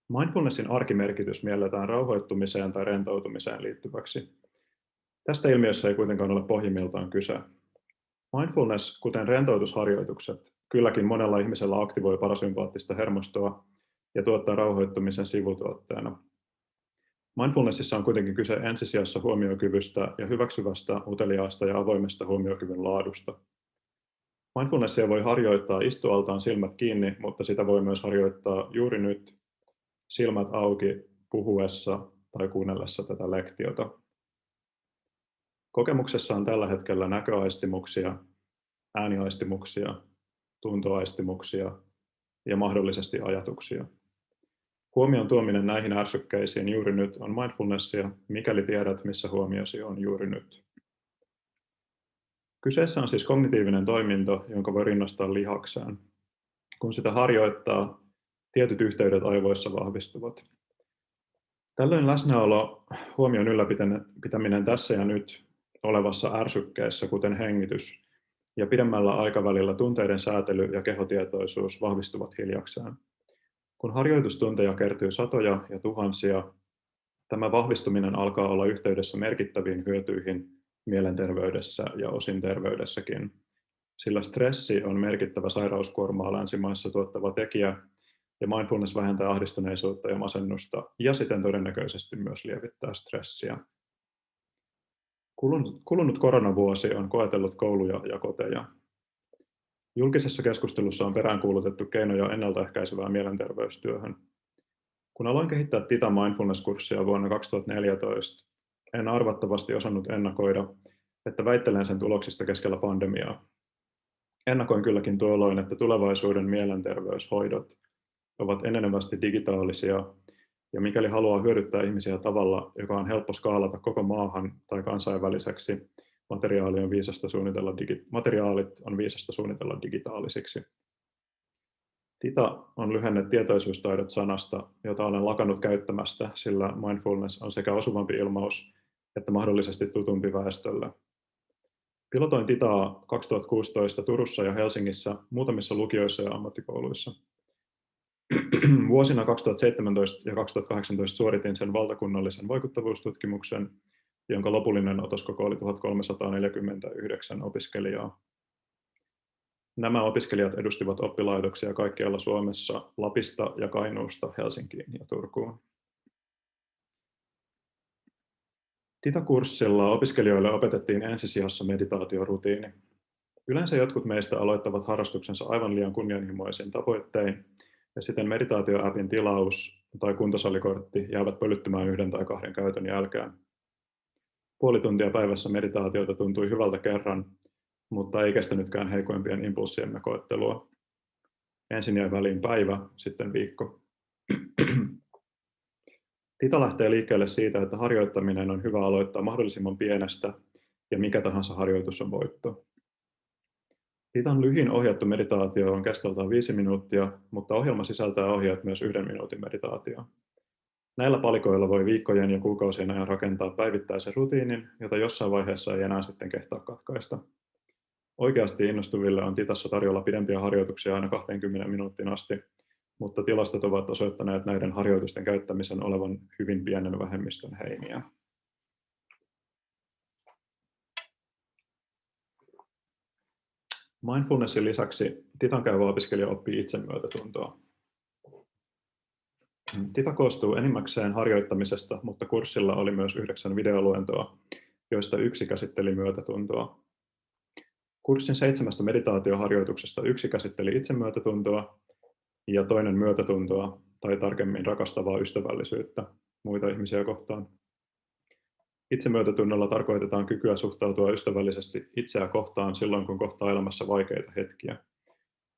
Mindfulnessin arkimerkitys mielletään rauhoittumiseen tai rentoutumiseen liittyväksi. Tästä ilmiössä ei kuitenkaan ole pohjimmiltaan kyse. Mindfulness, kuten rentoutusharjoitukset, kylläkin monella ihmisellä aktivoi parasympaattista hermostoa ja tuottaa rauhoittumisen sivutuotteena. Mindfulnessissa on kuitenkin kyse ensisijassa huomiokyvystä ja hyväksyvästä, uteliaasta ja avoimesta huomiokyvyn laadusta. Mindfulnessia voi harjoittaa istualtaan silmät kiinni, mutta sitä voi myös harjoittaa juuri nyt, silmät auki, puhuessa tai kuunnellessa tätä lektiota. Kokemuksessa on tällä hetkellä näköaistimuksia, ääniaistimuksia, tuntoaistimuksia ja mahdollisesti ajatuksia. Huomion tuominen näihin ärsykkeisiin juuri nyt on mindfulnessia, mikäli tiedät, missä huomiosi on juuri nyt. Kyseessä on siis kognitiivinen toiminto, jonka voi rinnastaa lihakseen. Kun sitä harjoittaa, tietyt yhteydet aivoissa vahvistuvat. Tällöin läsnäolo, huomion ylläpitäminen tässä ja nyt olevassa ärsykkeessä, kuten hengitys, ja pidemmällä aikavälillä tunteiden säätely ja kehotietoisuus vahvistuvat hiljakseen. Kun harjoitustunteja kertyy satoja ja tuhansia, tämä vahvistuminen alkaa olla yhteydessä merkittäviin hyötyihin mielenterveydessä ja osin terveydessäkin, sillä stressi on merkittävä sairauskuormaa länsimaissa tuottava tekijä, ja mindfulness vähentää ahdistuneisuutta ja masennusta, ja siten todennäköisesti myös lievittää stressiä. Kulunut koronavuosi on koetellut kouluja ja koteja. Julkisessa keskustelussa on peräänkuulutettu keinoja ennaltaehkäisevään mielenterveystyöhön. Kun aloin kehittää Tita Mindfulness-kurssia vuonna 2014, en arvattavasti osannut ennakoida, että väittelen sen tuloksista keskellä pandemiaa. Ennakoin kylläkin tuolloin, että tulevaisuuden mielenterveyshoidot ovat enenevästi digitaalisia, ja mikäli haluaa hyödyttää ihmisiä tavalla, joka on helppo skaalata koko maahan tai kansainväliseksi, materiaalit on viisasta suunnitella digitaalisiksi. Tita on lyhenne tietoisuustaidot sanasta, jota olen lakannut käyttämästä, sillä mindfulness on sekä osuvampi ilmaus että mahdollisesti tutumpi väestölle. Pilotoin Titaa 2016 Turussa ja Helsingissä muutamissa lukioissa ja ammattikouluissa. Vuosina 2017 ja 2018 suoritin sen valtakunnallisen vaikuttavuustutkimuksen, jonka lopullinen otoskoko oli 1349 opiskelijaa. Nämä opiskelijat edustivat oppilaitoksia kaikkialla Suomessa, Lapista ja Kainuusta Helsinkiin ja Turkuun. Tita-kurssilla opiskelijoille opetettiin ensisijassa meditaatiorutiini. Yleensä jotkut meistä aloittavat harrastuksensa aivan liian kunnianhimoisin tavoittein, ja siten meditaatioäpin tilaus tai kuntosalikortti jäävät pölyttymään 1 tai 2 käytön jälkeen. Puoli tuntia päivässä meditaatiota tuntui hyvältä kerran, mutta ei kestänytkään heikoimpien impulssiemme koettelua. Ensin jäi väliin päivä, sitten viikko. Tita lähtee liikkeelle siitä, että harjoittaminen on hyvä aloittaa mahdollisimman pienestä, ja mikä tahansa harjoitus on voitto. Titan lyhin ohjattu meditaatio on kestoltaan 5 minuuttia, mutta ohjelma sisältää ohjeet myös 1 minuutin meditaatioon. Näillä palikoilla voi viikkojen ja kuukausien ajan rakentaa päivittäisen rutiinin, jota jossain vaiheessa ei enää sitten kehtaa katkaista. Oikeasti innostuville on Titassa tarjolla pidempiä harjoituksia aina 20 minuuttiin asti, mutta tilastot ovat osoittaneet näiden harjoitusten käyttämisen olevan hyvin pienen vähemmistön heiniä. Mindfulnessin lisäksi Titan käyvä opiskelija oppii itsemyötätuntoa. Tita koostuu enimmäkseen harjoittamisesta, mutta kurssilla oli myös 9 videoluentoa, joista 1 käsitteli myötätuntoa. Kurssin 7 meditaatioharjoituksesta 1 käsitteli itsemyötätuntoa ja toinen myötätuntoa, tai tarkemmin rakastavaa ystävällisyyttä muita ihmisiä kohtaan. Itsemyötätunnolla tarkoitetaan kykyä suhtautua ystävällisesti itseä kohtaan silloin, kun kohtaa elämässä vaikeita hetkiä.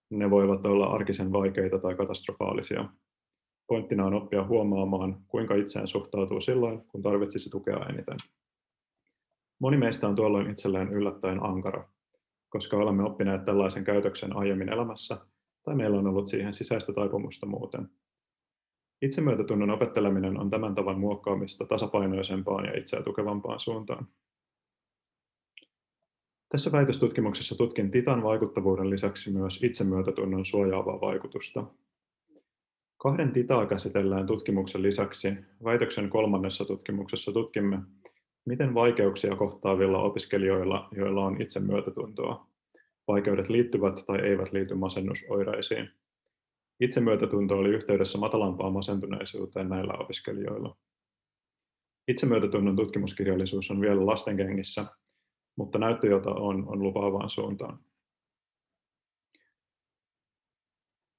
Ne voivat olla arkisen vaikeita tai katastrofaalisia. Pointtina on oppia huomaamaan, kuinka itseään suhtautuu silloin, kun tarvitsisi tukea eniten. Moni meistä on tuolloin itselleen yllättäen ankara, koska olemme oppineet tällaisen käytöksen aiemmin elämässä, tai meillä on ollut siihen sisäistä taipumusta muuten. Itsemyötätunnon opetteleminen on tämän tavan muokkaamista tasapainoisempaan ja itseä tukevampaan suuntaan. Tässä väitöstutkimuksessa tutkin Titan vaikuttavuuden lisäksi myös itsemyötätunnon suojaavaa vaikutusta. 2 titaa käsitellään tutkimuksen lisäksi väitöksen 3. tutkimuksessa tutkimme, miten vaikeuksia kohtaavilla opiskelijoilla, joilla on itsemyötätuntoa, vaikeudet liittyvät tai eivät liity masennusoireisiin. Itsemyötätunto oli yhteydessä matalampaan masentuneisuuteen näillä opiskelijoilla. Itsemyötätunnon tutkimuskirjallisuus on vielä lastenkengissä, mutta näyttö, jota on lupaavaan suuntaan.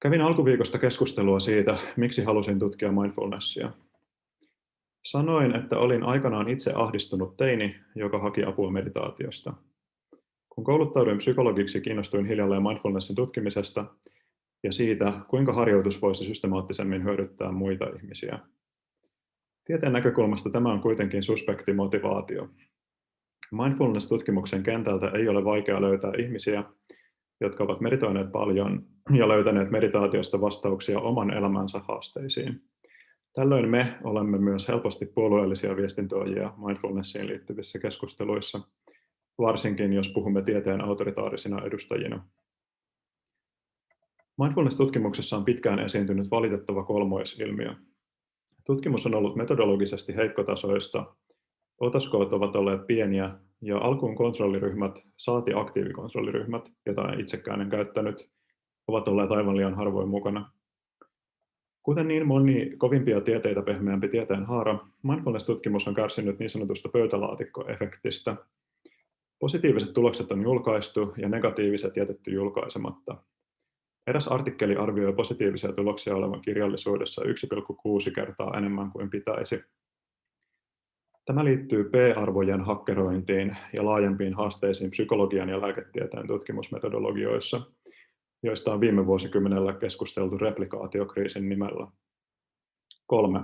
Kävin alkuviikosta keskustelua siitä, miksi halusin tutkia mindfulnessia. Sanoin, että olin aikanaan itse ahdistunut teini, joka haki apua meditaatiosta. Kun kouluttauduin psykologiksi, kiinnostuin hiljalleen mindfulnessin tutkimisesta ja siitä, kuinka harjoitus voisi systemaattisemmin hyödyttää muita ihmisiä. Tieteen näkökulmasta tämä on kuitenkin suspekti motivaatio. Mindfulness-tutkimuksen kentältä ei ole vaikea löytää ihmisiä, jotka ovat meditoineet paljon ja löytäneet meditaatiosta vastauksia oman elämänsä haasteisiin. Tällöin me olemme myös helposti puolueellisia viestintuojia mindfulnessiin liittyvissä keskusteluissa, varsinkin jos puhumme tieteen autoritaarisina edustajina. Mindfulness-tutkimuksessa on pitkään esiintynyt valitettava kolmoisilmiö. Tutkimus on ollut metodologisesti heikkotasoista, otoskoot ovat olleet pieniä ja alkuun kontrolliryhmät, saati aktiivikontrolliryhmät, joita itsekään en käyttänyt, ovat olleet aivan liian harvoin mukana. Kuten niin moni kovimpia tieteitä pehmeämpi tieteen haara, mindfulness-tutkimus on kärsinyt niin sanotusta pöytälaatikkoefektistä. Positiiviset tulokset on julkaistu ja negatiiviset jätetty julkaisematta. Eräs artikkeli arvioi positiivisia tuloksia olevan kirjallisuudessa 1,6 kertaa enemmän kuin pitäisi. Tämä liittyy P-arvojen hakkerointiin ja laajempiin haasteisiin psykologian ja lääketieteen tutkimusmetodologioissa, joista on viime vuosikymmenellä keskusteltu replikaatiokriisin nimellä. 3.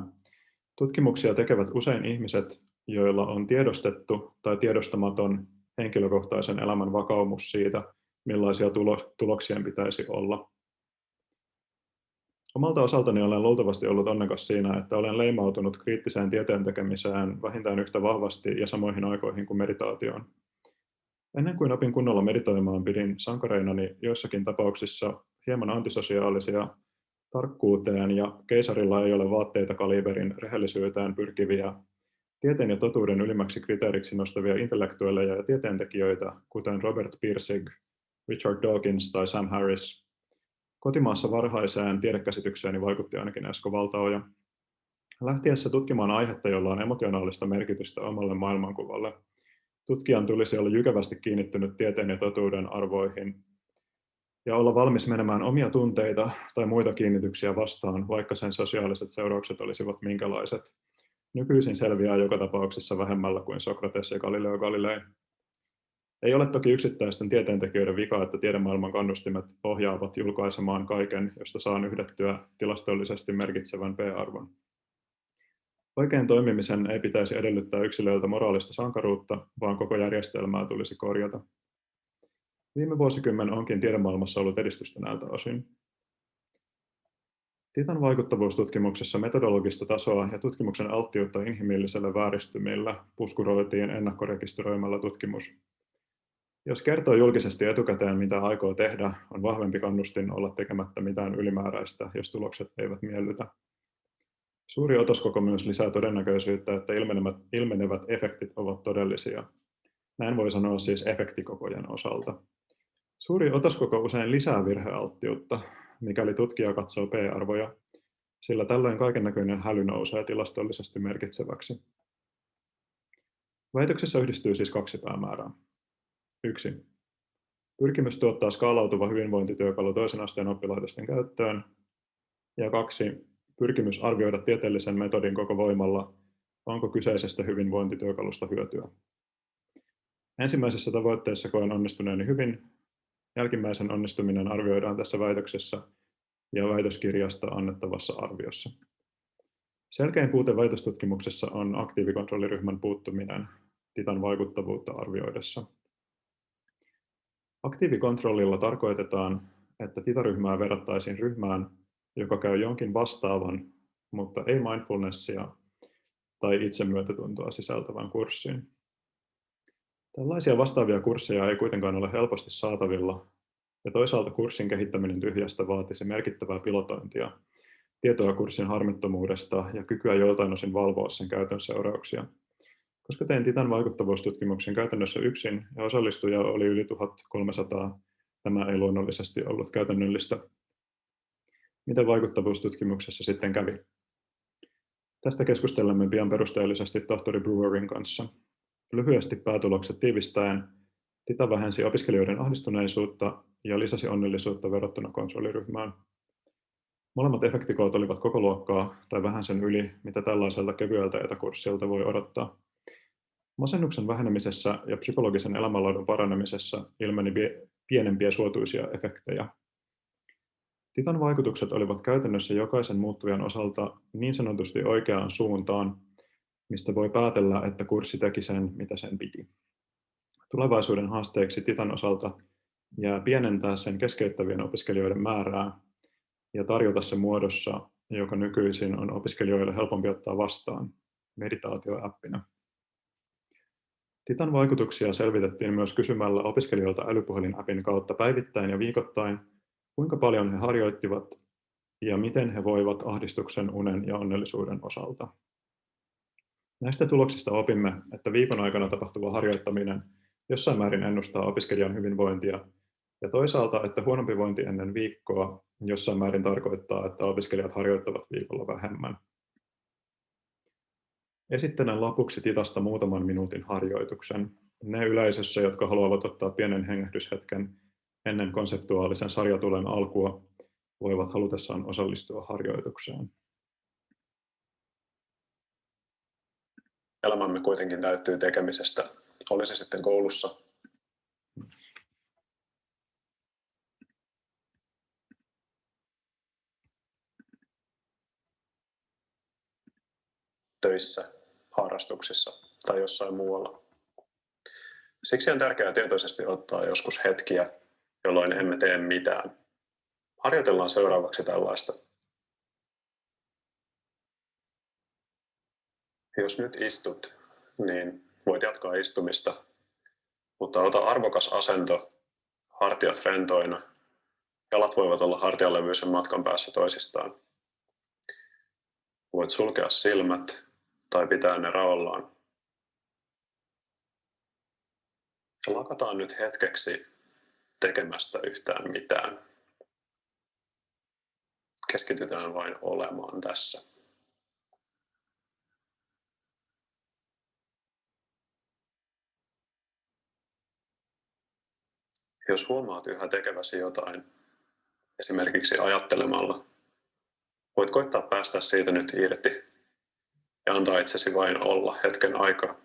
Tutkimuksia tekevät usein ihmiset, joilla on tiedostettu tai tiedostamaton henkilökohtaisen elämän vakaumus siitä, millaisia tuloksien pitäisi olla. Omalta osaltani olen luultavasti ollut onnekas siinä, että olen leimautunut kriittiseen tieteen tekemiseen vähintään yhtä vahvasti ja samoihin aikoihin kuin meditaatioon. Ennen kuin opin kunnolla meditoimaan, pidin sankareinani joissakin tapauksissa hieman antisosiaalisia, tarkkuuteen ja keisarilla ei ole vaatteita kaliberin rehellisyyteen pyrkiviä, tieteen ja totuuden ylimmäksi kriteeriksi nostavia intellektuelleja ja tieteentekijöitä, kuten Robert Pirsig, Richard Dawkins tai Sam Harris. Kotimaassa varhaiseen tiedekäsitykseeni vaikutti ainakin Esko Valtaoja. Lähtiessä tutkimaan aihetta, jolla on emotionaalista merkitystä omalle maailmankuvalle, tutkijan tulisi olla jykevästi kiinnittynyt tieteen ja totuuden arvoihin ja olla valmis menemään omia tunteita tai muita kiinnityksiä vastaan, vaikka sen sosiaaliset seuraukset olisivat minkälaiset. Nykyisin selviää joka tapauksessa vähemmällä kuin Sokrates ja Galileo Galilei. Ei ole toki yksittäisten tieteentekijöiden vika, että tiedemaailman kannustimet ohjaavat julkaisemaan kaiken, josta saa yhdettyä tilastollisesti merkitsevän P-arvon. Oikein toimimisen ei pitäisi edellyttää yksilöiltä moraalista sankaruutta, vaan koko järjestelmää tulisi korjata. Viime vuosikymmen onkin tiedemaailmassa ollut edistystä näiltä osin. Titan vaikuttavuustutkimuksessa metodologista tasoa ja tutkimuksen alttiutta inhimilliselle vääristymille puskuroitiin ennakkorekisteröimällä tutkimus. Jos kertoo julkisesti etukäteen, mitä aikoo tehdä, on vahvempi kannustin olla tekemättä mitään ylimääräistä, jos tulokset eivät miellytä. Suuri otoskoko myös lisää todennäköisyyttä, että ilmenevät efektit ovat todellisia. Näin voi sanoa siis efektikokojen osalta. Suuri otoskoko usein lisää virhealttiutta, mikäli tutkija katsoo P-arvoja, sillä tällöin kaikennäköinen häly nousee tilastollisesti merkitseväksi. Väitöksessä yhdistyy siis 2 päämäärää. 1. Pyrkimys tuottaa skaalautuva hyvinvointityökalu toisen asteen oppilaitosten käyttöön. Ja 2. Pyrkimys arvioida tieteellisen metodin koko voimalla, onko kyseisestä hyvinvointityökalusta hyötyä. Ensimmäisessä tavoitteessa koen onnistuneeni hyvin. Jälkimmäisen onnistuminen arvioidaan tässä väitöksessä ja väitöskirjasta annettavassa arviossa. Selkein puute väitöstutkimuksessa on aktiivikontrolliryhmän puuttuminen Titan vaikuttavuutta arvioidessa. Aktiivikontrollilla tarkoitetaan, että Tita-ryhmää verrattaisiin ryhmään, joka käy jonkin vastaavan, mutta ei mindfulnessia tai itsemyötätuntoa sisältävän kurssin. Tällaisia vastaavia kursseja ei kuitenkaan ole helposti saatavilla, ja toisaalta kurssin kehittäminen tyhjästä vaatisi merkittävää pilotointia, tietoa kurssin harmittomuudesta ja kykyä joiltain osin valvoa sen käytön seurauksia. Koska tein Titan vaikuttavuustutkimuksen käytännössä yksin ja osallistujia oli yli 1300, tämä ei luonnollisesti ollut käytännöllistä. Miten vaikuttavuustutkimuksessa sitten kävi? Tästä keskustelemme pian perusteellisesti tohtori Brewerin kanssa. Lyhyesti päätulokset tiivistäen, Tita vähensi opiskelijoiden ahdistuneisuutta ja lisäsi onnellisuutta verrattuna kontrolliryhmään. Molemmat efektikoot olivat koko luokkaa tai vähän sen yli, mitä tällaiselta kevyeltä etäkurssilta voi odottaa. Masennuksen vähenemisessä ja psykologisen elämänlaadun paranemisessa ilmeni pienempiä suotuisia efektejä. Titan vaikutukset olivat käytännössä jokaisen muuttujan osalta niin sanotusti oikeaan suuntaan, mistä voi päätellä, että kurssi teki sen, mitä sen piti. Tulevaisuuden haasteeksi Titan osalta jää pienentää sen keskeyttävien opiskelijoiden määrää ja tarjota se muodossa, joka nykyisin on opiskelijoille helpompi ottaa vastaan, meditaatioäppinä. Titan vaikutuksia selvitettiin myös kysymällä opiskelijoilta älypuhelin-appin kautta päivittäin ja viikoittain, kuinka paljon he harjoittivat ja miten he voivat ahdistuksen, unen ja onnellisuuden osalta. Näistä tuloksista opimme, että viikon aikana tapahtuva harjoittaminen jossain määrin ennustaa opiskelijan hyvinvointia, ja toisaalta, että huonompi vointi ennen viikkoa jossain määrin tarkoittaa, että opiskelijat harjoittavat viikolla vähemmän. Esittelen lopuksi Titasta muutaman minuutin harjoituksen. Ne yleisössä, jotka haluavat ottaa pienen hengähdyshetken ennen konseptuaalisen sarjatulen alkua, voivat halutessaan osallistua harjoitukseen. Elämämme kuitenkin täyttyy tekemisestä, oli se sitten koulussa, töissä, harrastuksissa tai jossain muualla. Siksi on tärkeää tietoisesti ottaa joskus hetkiä, jolloin emme tee mitään. Harjoitellaan seuraavaksi tällaista. Jos nyt istut, niin voit jatkaa istumista, mutta ota arvokas asento, hartiat rentoina. Jalat voivat olla hartialevyisen matkan päässä toisistaan. Voit sulkea silmät tai pitää ne raollaan. Lakataan nyt hetkeksi tekemästä yhtään mitään. Keskitytään vain olemaan tässä. Jos huomaat yhä tekeväsi jotain, esimerkiksi ajattelemalla, voit koittaa päästä siitä nyt irti ja antaa itsesi vain olla hetken aikaa.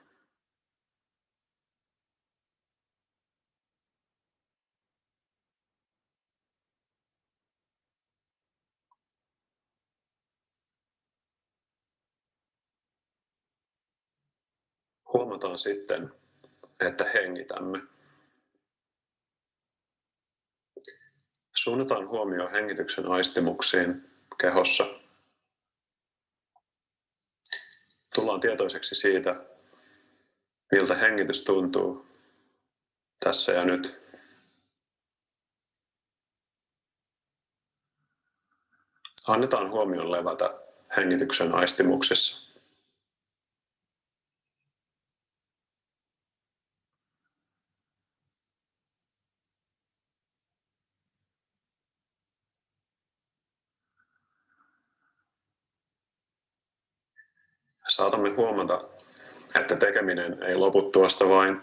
Huomataan sitten, että hengitämme. Suunnataan huomio hengityksen aistimuksiin kehossa. Tullaan tietoiseksi siitä, miltä hengitys tuntuu tässä ja nyt. Annetaan huomion levätä hengityksen aistimuksissa. Saatamme huomata, että tekeminen ei lopu tuosta vain.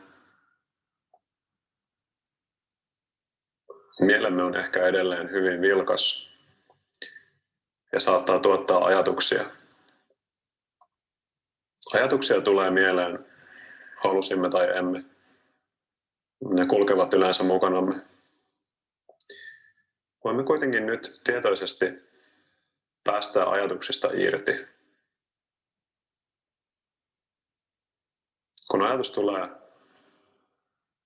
Mielemme on ehkä edelleen hyvin vilkas ja saattaa tuottaa ajatuksia. Ajatuksia tulee mieleen, halusimme tai emme. Ne kulkevat yleensä mukanamme. Voimme kuitenkin nyt tietoisesti päästää ajatuksista irti. Kun ajatus tulee,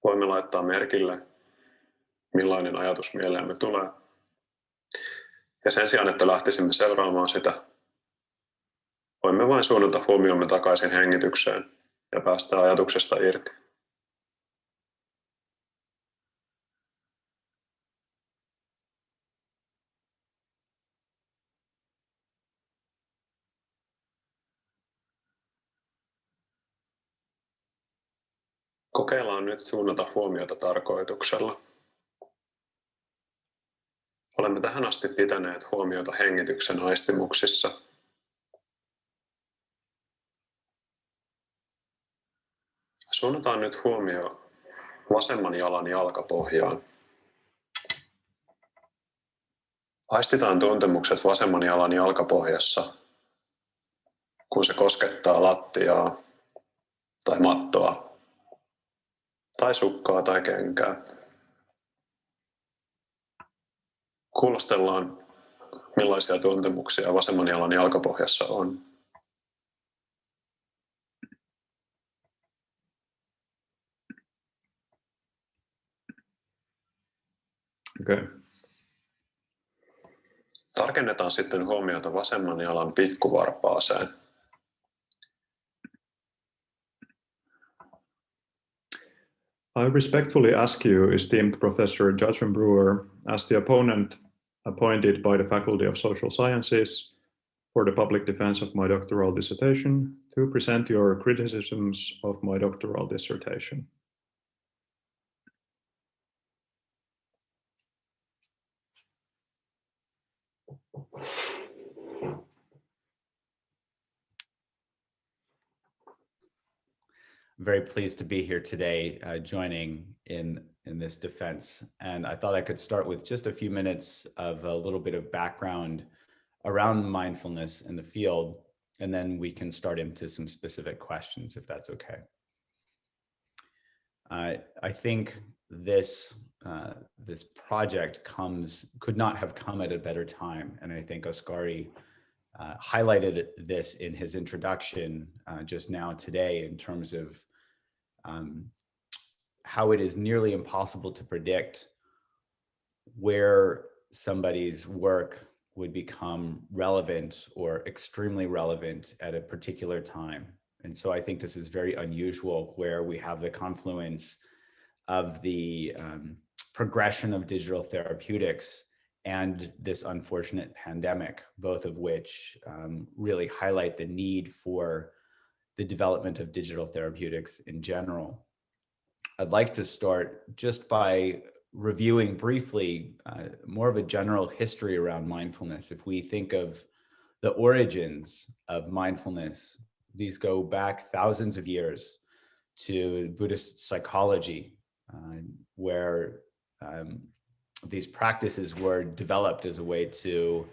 voimme laittaa merkille, millainen ajatus mieleemme tulee. Ja sen sijaan, että lähtisimme seuraamaan sitä, voimme vain suunnata huomiomme takaisin hengitykseen ja päästä ajatuksesta irti. Kokeillaan nyt suunnata huomiota tarkoituksella. Olemme tähän asti pitäneet huomiota hengityksen aistimuksissa. Suunnataan nyt huomio vasemman jalan jalkapohjaan. Aistitaan tuntemukset vasemman jalan jalkapohjassa, kun se koskettaa lattiaa tai mattoa tai sukkaa tai kenkää. Kuulostellaan, millaisia tuntemuksia vasemman jalan jalkapohjassa on. Okay. Tarkennetaan sitten huomiota vasemman jalan pikkuvarpaaseen. I respectfully ask you, esteemed Professor Judson Brewer, as the opponent appointed by the Faculty of Social Sciences for the public defense of my doctoral dissertation, to present your criticisms of my doctoral dissertation. Very pleased to be here today, joining in this defense. And I thought I could start with just a few minutes of a little bit of background around mindfulness in the field, and then we can start into some specific questions, if that's okay. I think this project could not have come at a better time, and I think Oskari highlighted this in his introduction just now today, in terms of how it is nearly impossible to predict where somebody's work would become relevant or extremely relevant at a particular time. And so I think this is very unusual, where we have the confluence of the progression of digital therapeutics and this unfortunate pandemic, both of which really highlight the need for the development of digital therapeutics in general. I'd like to start just by reviewing briefly more of a general history around mindfulness. If we think of the origins of mindfulness, these go back thousands of years to Buddhist psychology, where these practices were developed as a way to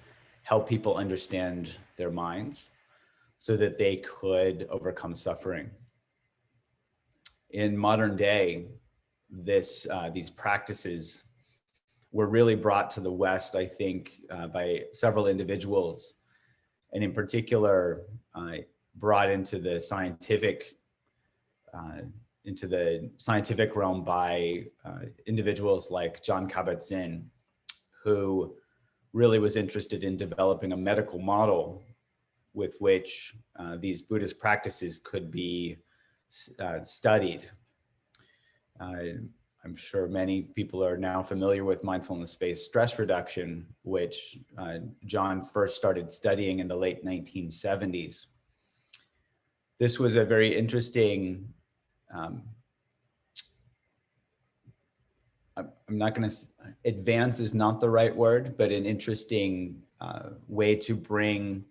help people understand their minds so that they could overcome suffering. In modern day, these practices were really brought to the West, I think, by several individuals, and in particular, brought into the scientific realm by individuals like Jon Kabat-Zinn, who really was interested in developing a medical model with which these Buddhist practices could be studied. I'm sure many people are now familiar with mindfulness-based stress reduction, which John first started studying in the late 1970s. This was a very interesting, I'm not going to, advance is not the right word, but an interesting way to bring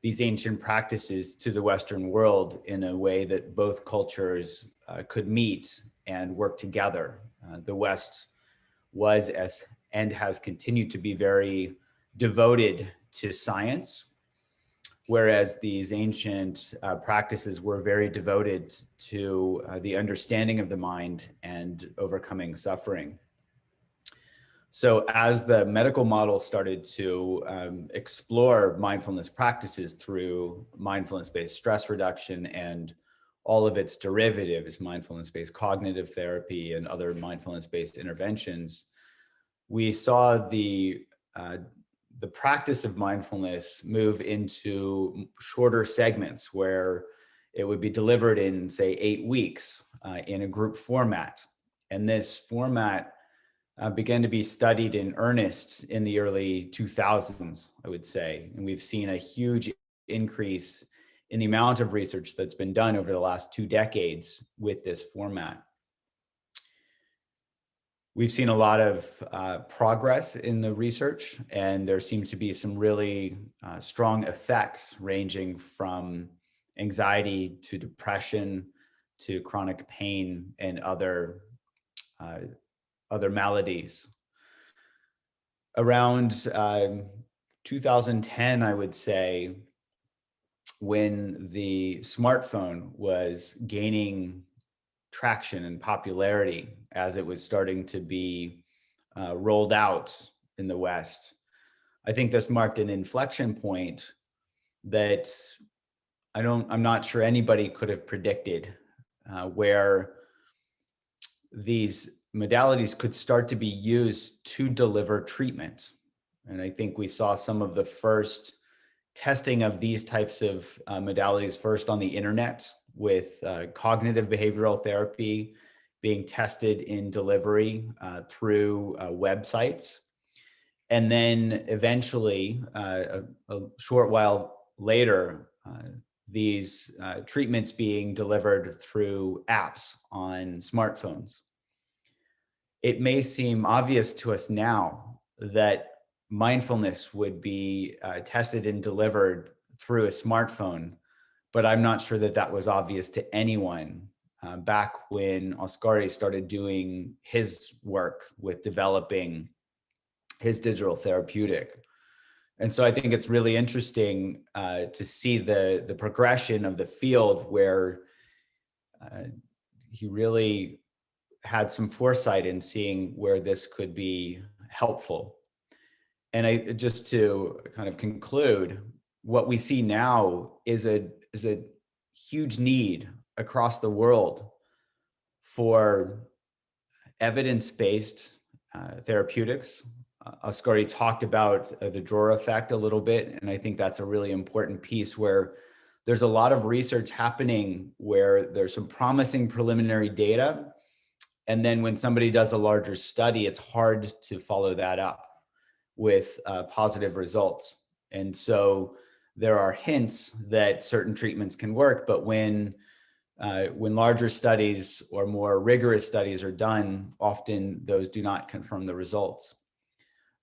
these ancient practices to the Western world in a way that both cultures could meet and work together. The West was and has continued to be very devoted to science, whereas these ancient practices were very devoted to the understanding of the mind and overcoming suffering. So as the medical model started to explore mindfulness practices through mindfulness-based stress reduction and all of its derivatives, mindfulness-based cognitive therapy and other mindfulness-based interventions, we saw the practice of mindfulness move into shorter segments where it would be delivered in, say, 8 weeks in a group format. And this format began to be studied in earnest in the early 2000s, I would say. And we've seen a huge increase in the amount of research that's been done over the last 2 decades with this format. We've seen a lot of progress in the research, and there seems to be some really strong effects ranging from anxiety to depression to chronic pain and other maladies. Around 2010, I would say, when the smartphone was gaining traction and popularity as it was starting to be rolled out in the West, I think this marked an inflection point that I'm not sure anybody could have predicted, where these modalities could start to be used to deliver treatment. And I think we saw some of the first testing of these types of modalities first on the internet, with cognitive behavioral therapy being tested in delivery through websites. And then eventually, a short while later, these treatments being delivered through apps on smartphones. It may seem obvious to us now that mindfulness would be tested and delivered through a smartphone, but I'm not sure that that was obvious to anyone back when Oskari started doing his work with developing his digital therapeutic. And so I think it's really interesting to see the progression of the field, where he really had some foresight in seeing where this could be helpful. And just to kind of conclude, what we see now is a huge need across the world for evidence-based therapeutics. Oskari talked about the drawer effect a little bit, and I think that's a really important piece, where there's a lot of research happening where there's some promising preliminary data, and then when somebody does a larger study, it's hard to follow that up with positive results. And so there are hints that certain treatments can work, but when larger studies or more rigorous studies are done, often those do not confirm the results.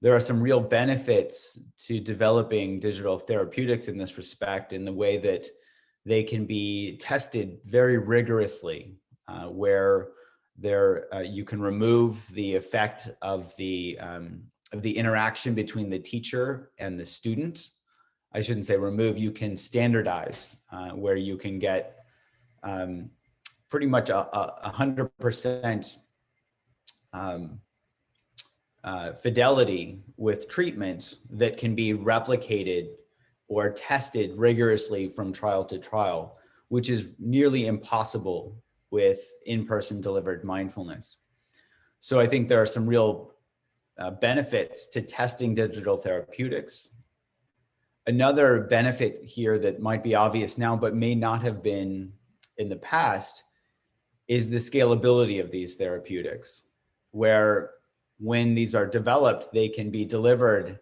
There are some real benefits to developing digital therapeutics in this respect, in the way that they can be tested very rigorously, where you can remove the effect of the interaction between the teacher and the student. I shouldn't say remove, you can standardize, where you can get pretty much 100% fidelity with treatment that can be replicated or tested rigorously from trial to trial, which is nearly impossible with in-person delivered mindfulness. So I think there are some real benefits to testing digital therapeutics. Another benefit here that might be obvious now, but may not have been in the past, is the scalability of these therapeutics, where when these are developed, they can be delivered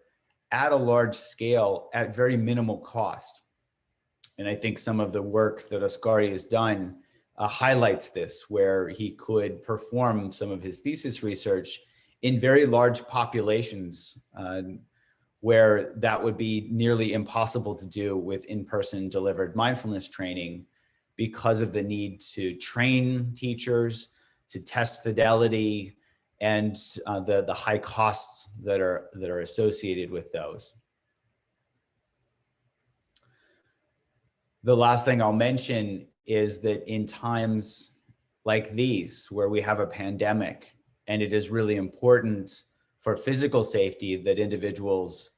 at a large scale at very minimal cost. And I think some of the work that Oskari has done highlights this, where he could perform some of his thesis research in very large populations, where that would be nearly impossible to do with in-person delivered mindfulness training, because of the need to train teachers, to test fidelity, and the high costs that are associated with those. The last thing I'll mention is that in times like these, where we have a pandemic, and it is really important for physical safety that individuals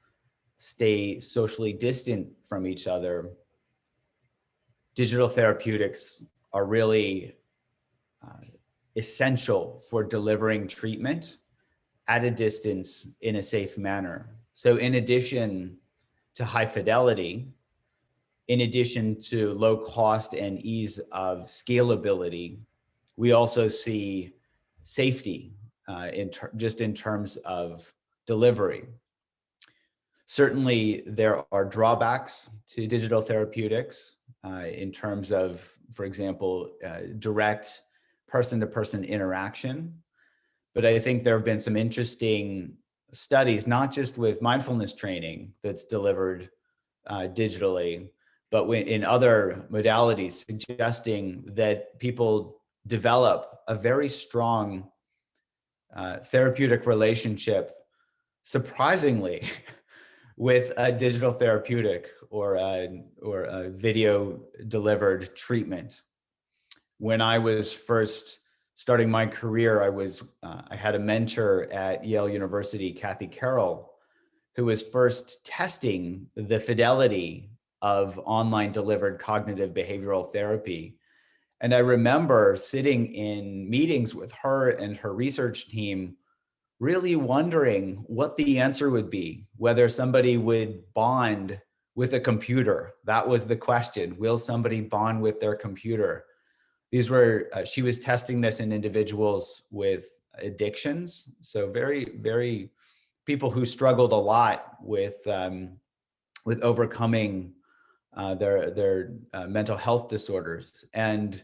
stay socially distant from each other, digital therapeutics are really essential for delivering treatment at a distance in a safe manner. So in addition to high fidelity, in addition to low cost and ease of scalability, we also see safety just in terms of delivery. Certainly, there are drawbacks to digital therapeutics in terms of, for example, direct person-to-person interaction. But I think there have been some interesting studies, not just with mindfulness training that's delivered digitally, but in other modalities, suggesting that people develop a very strong therapeutic relationship, surprisingly, with a digital therapeutic or a video delivered treatment. When I was first starting my career, I had a mentor at Yale University, Kathy Carroll, who was first testing the fidelity of online delivered cognitive behavioral therapy. And I remember sitting in meetings with her and her research team, really wondering what the answer would be, whether somebody would bond with a computer. That was the question. Will somebody bond with their computer? These were, she was testing this in individuals with addictions. So very, very people who struggled a lot with overcoming their mental health disorders. And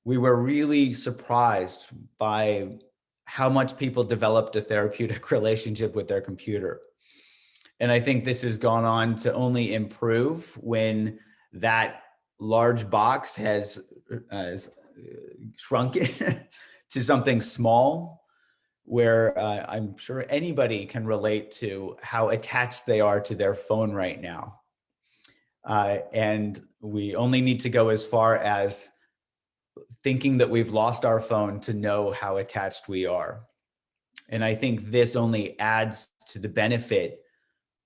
we were really surprised by how much people developed a therapeutic relationship with their computer. And I think this has gone on to only improve when that large box has shrunken to something small, where I'm sure anybody can relate to how attached they are to their phone right now. And we only need to go as far as thinking that we've lost our phone to know how attached we are. And I think this only adds to the benefit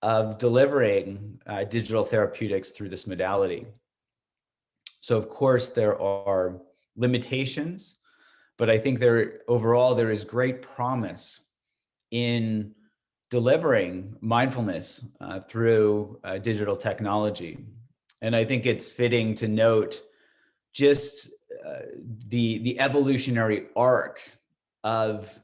of delivering digital therapeutics through this modality. So of course there are limitations, but I think overall there is great promise in delivering mindfulness through digital technology. And I think it's fitting to note just the evolutionary arc of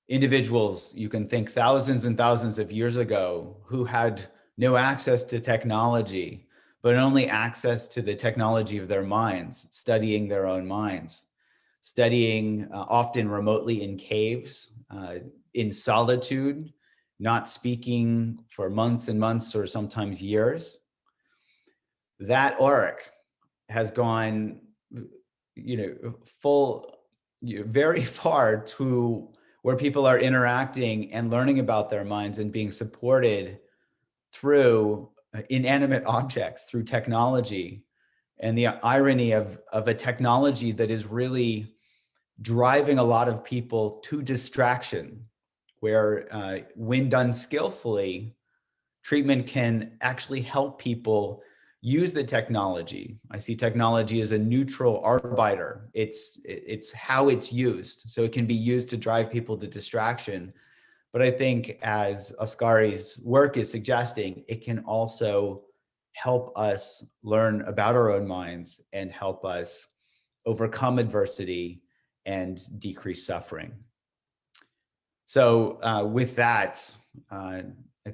individuals. You can think thousands and thousands of years ago who had no access to technology, but only access to the technology of their minds, studying their own minds, studying often remotely in caves, in solitude, not speaking for months and months or sometimes years. That arc has gone, very far to where people are interacting and learning about their minds and being supported through inanimate objects, through technology. And the irony of a technology that is really driving a lot of people to distraction, where when done skillfully, treatment can actually help people use the technology. I see technology as a neutral arbiter. It's how it's used. So it can be used to drive people to distraction. But I think, as Oskari's work is suggesting, it can also help us learn about our own minds and help us overcome adversity and decrease suffering. So with that, I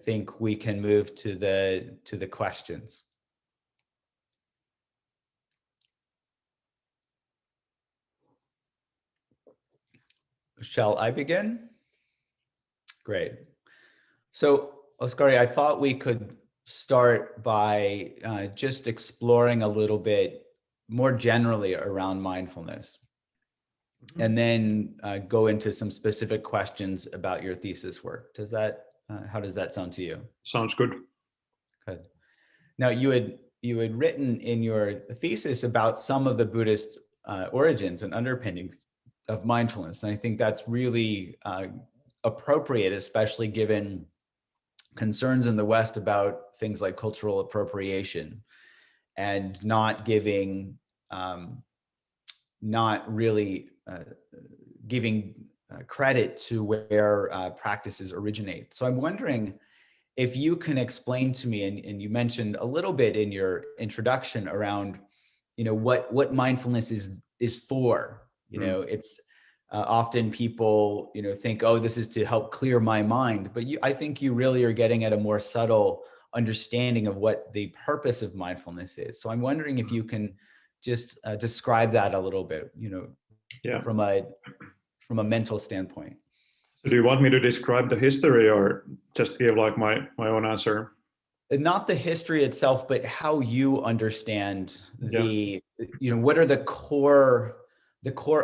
think we can move to the questions. Shall I begin? Great. So, Oskari, I thought we could start by just exploring a little bit more generally around mindfulness, and then go into some specific questions about your thesis work. How does that sound to you? Sounds good. Good. Now, you had written in your thesis about some of the Buddhist origins and underpinnings of mindfulness. And I think that's really appropriate, especially given concerns in the West about things like cultural appropriation and not giving, not really giving credit to where practices originate. So I'm wondering if you can explain to me, and you mentioned a little bit in your introduction around, what mindfulness is for. It's often people, think, oh, this is to help clear my mind. But I think you really are getting at a more subtle understanding of what the purpose of mindfulness is. So I'm wondering if you can just describe that a little bit, Yeah. from a mental standpoint. So do you want me to describe the history or just give like my own answer? Not the history itself, but how you understand the, what are the core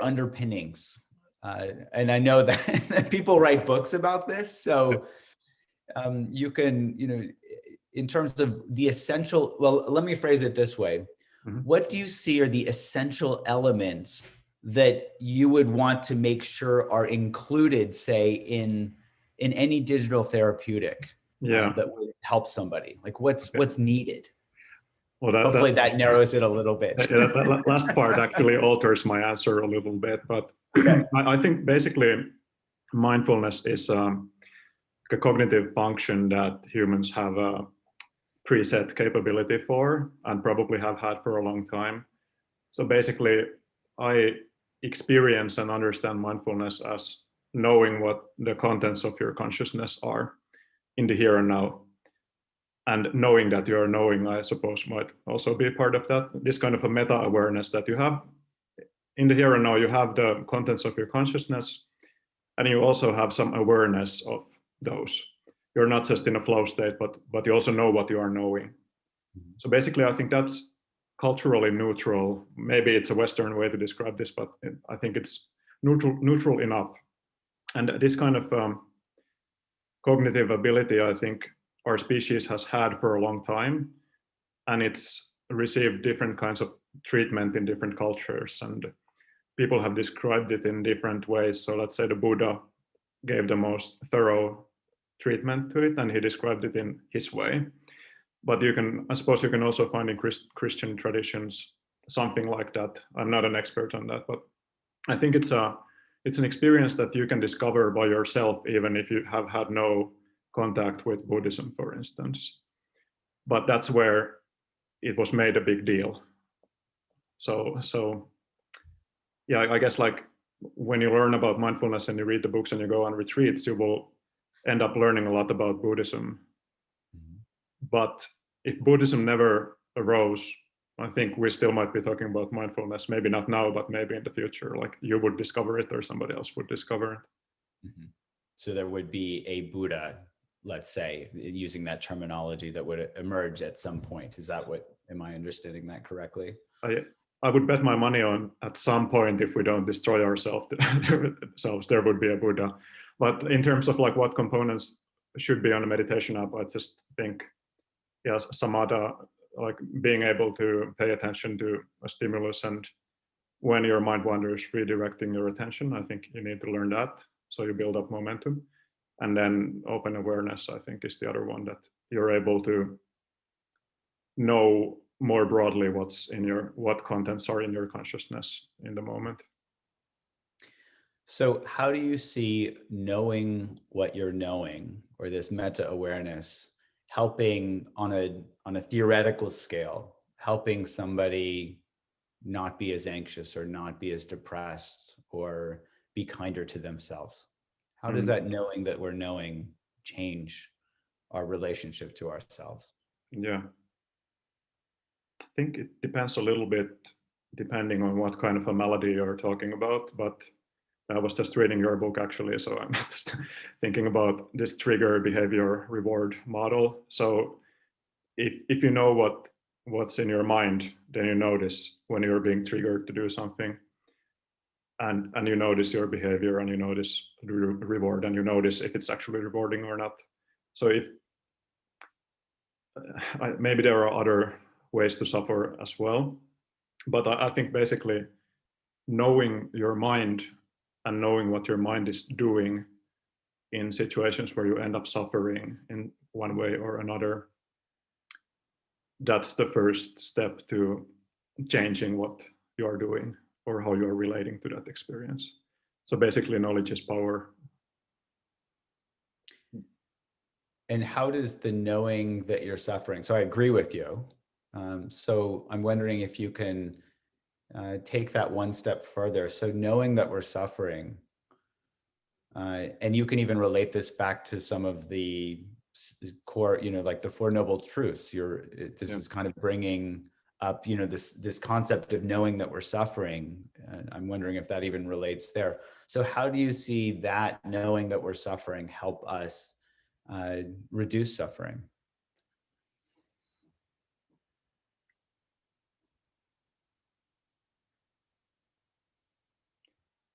underpinnings? And I know that people write books about this. So you can, in terms of the essential, well, let me phrase it this way. Mm-hmm. What do you see are the essential elements that you would want to make sure are included, say, in any digital therapeutic that would help somebody? Like what's needed? Well, hopefully that narrows it a little bit. That last part actually alters my answer a little bit, but okay. I think basically mindfulness is a cognitive function that humans have a preset capability for and probably have had for a long time. So basically, I experience and understand mindfulness as knowing what the contents of your consciousness are in the here and now. And knowing that you are knowing, I suppose, might also be part of that. This kind of a meta-awareness that you have in the here and now, you have the contents of your consciousness, and you also have some awareness of those. You're not just in a flow state, but you also know what you are knowing. So basically, I think that's culturally neutral. Maybe it's a Western way to describe this, but I think it's neutral enough. And this kind of cognitive ability, I think our species has had for a long time, and it's received different kinds of treatment in different cultures, and people have described it in different ways. So let's say the Buddha gave the most thorough treatment to it, and he described it in his way. But I suppose you can also find in Christian traditions something like that. I'm not an expert on that, but I think it's an experience that you can discover by yourself, even if you have had no contact with Buddhism, for instance. But that's where it was made a big deal. So yeah, I guess like when you learn about mindfulness and you read the books and you go on retreats, you will end up learning a lot about Buddhism. Mm-hmm. But if Buddhism never arose, I think we still might be talking about mindfulness, maybe not now, but maybe in the future, like you would discover it or somebody else would discover it. Mm-hmm. So there would be a Buddha, let's say, using that terminology, that would emerge at some point. Am I understanding that correctly? I would bet my money on at some point, if we don't destroy ourselves, there would be a Buddha. But in terms of like what components should be on a meditation app, I just think, yes, samatha, like being able to pay attention to a stimulus, and when your mind wanders, redirecting your attention. I think you need to learn that, so you build up momentum. And then open awareness, I think, is the other one, that you're able to know more broadly what contents are in your consciousness in the moment. So how do you see knowing what you're knowing, or this meta awareness, helping on a theoretical scale, helping somebody not be as anxious or not be as depressed or be kinder to themselves? How does that knowing that we're knowing change our relationship to ourselves? Yeah, I think it depends a little bit depending on what kind of a malady you're talking about, but I was just reading your book actually, so I'm just thinking about this trigger behavior reward model. So if you know what's in your mind, then you notice when you're being triggered to do something, and you notice your behavior, and you notice the reward, and you notice if it's actually rewarding or not. So if maybe there are other ways to suffer as well, but I think basically knowing your mind and knowing what your mind is doing in situations where you end up suffering in one way or another, that's the first step to changing what you are doing or how you are relating to that experience. So basically, knowledge is power. And how does the knowing that you're suffering? So I agree with you. So I'm wondering if you can take that one step further. So knowing that we're suffering, and you can even relate this back to some of the core, like the Four Noble Truths. This is kind of bringing up, this concept of knowing that we're suffering. And I'm wondering if that even relates there. So how do you see that knowing that we're suffering help us reduce suffering?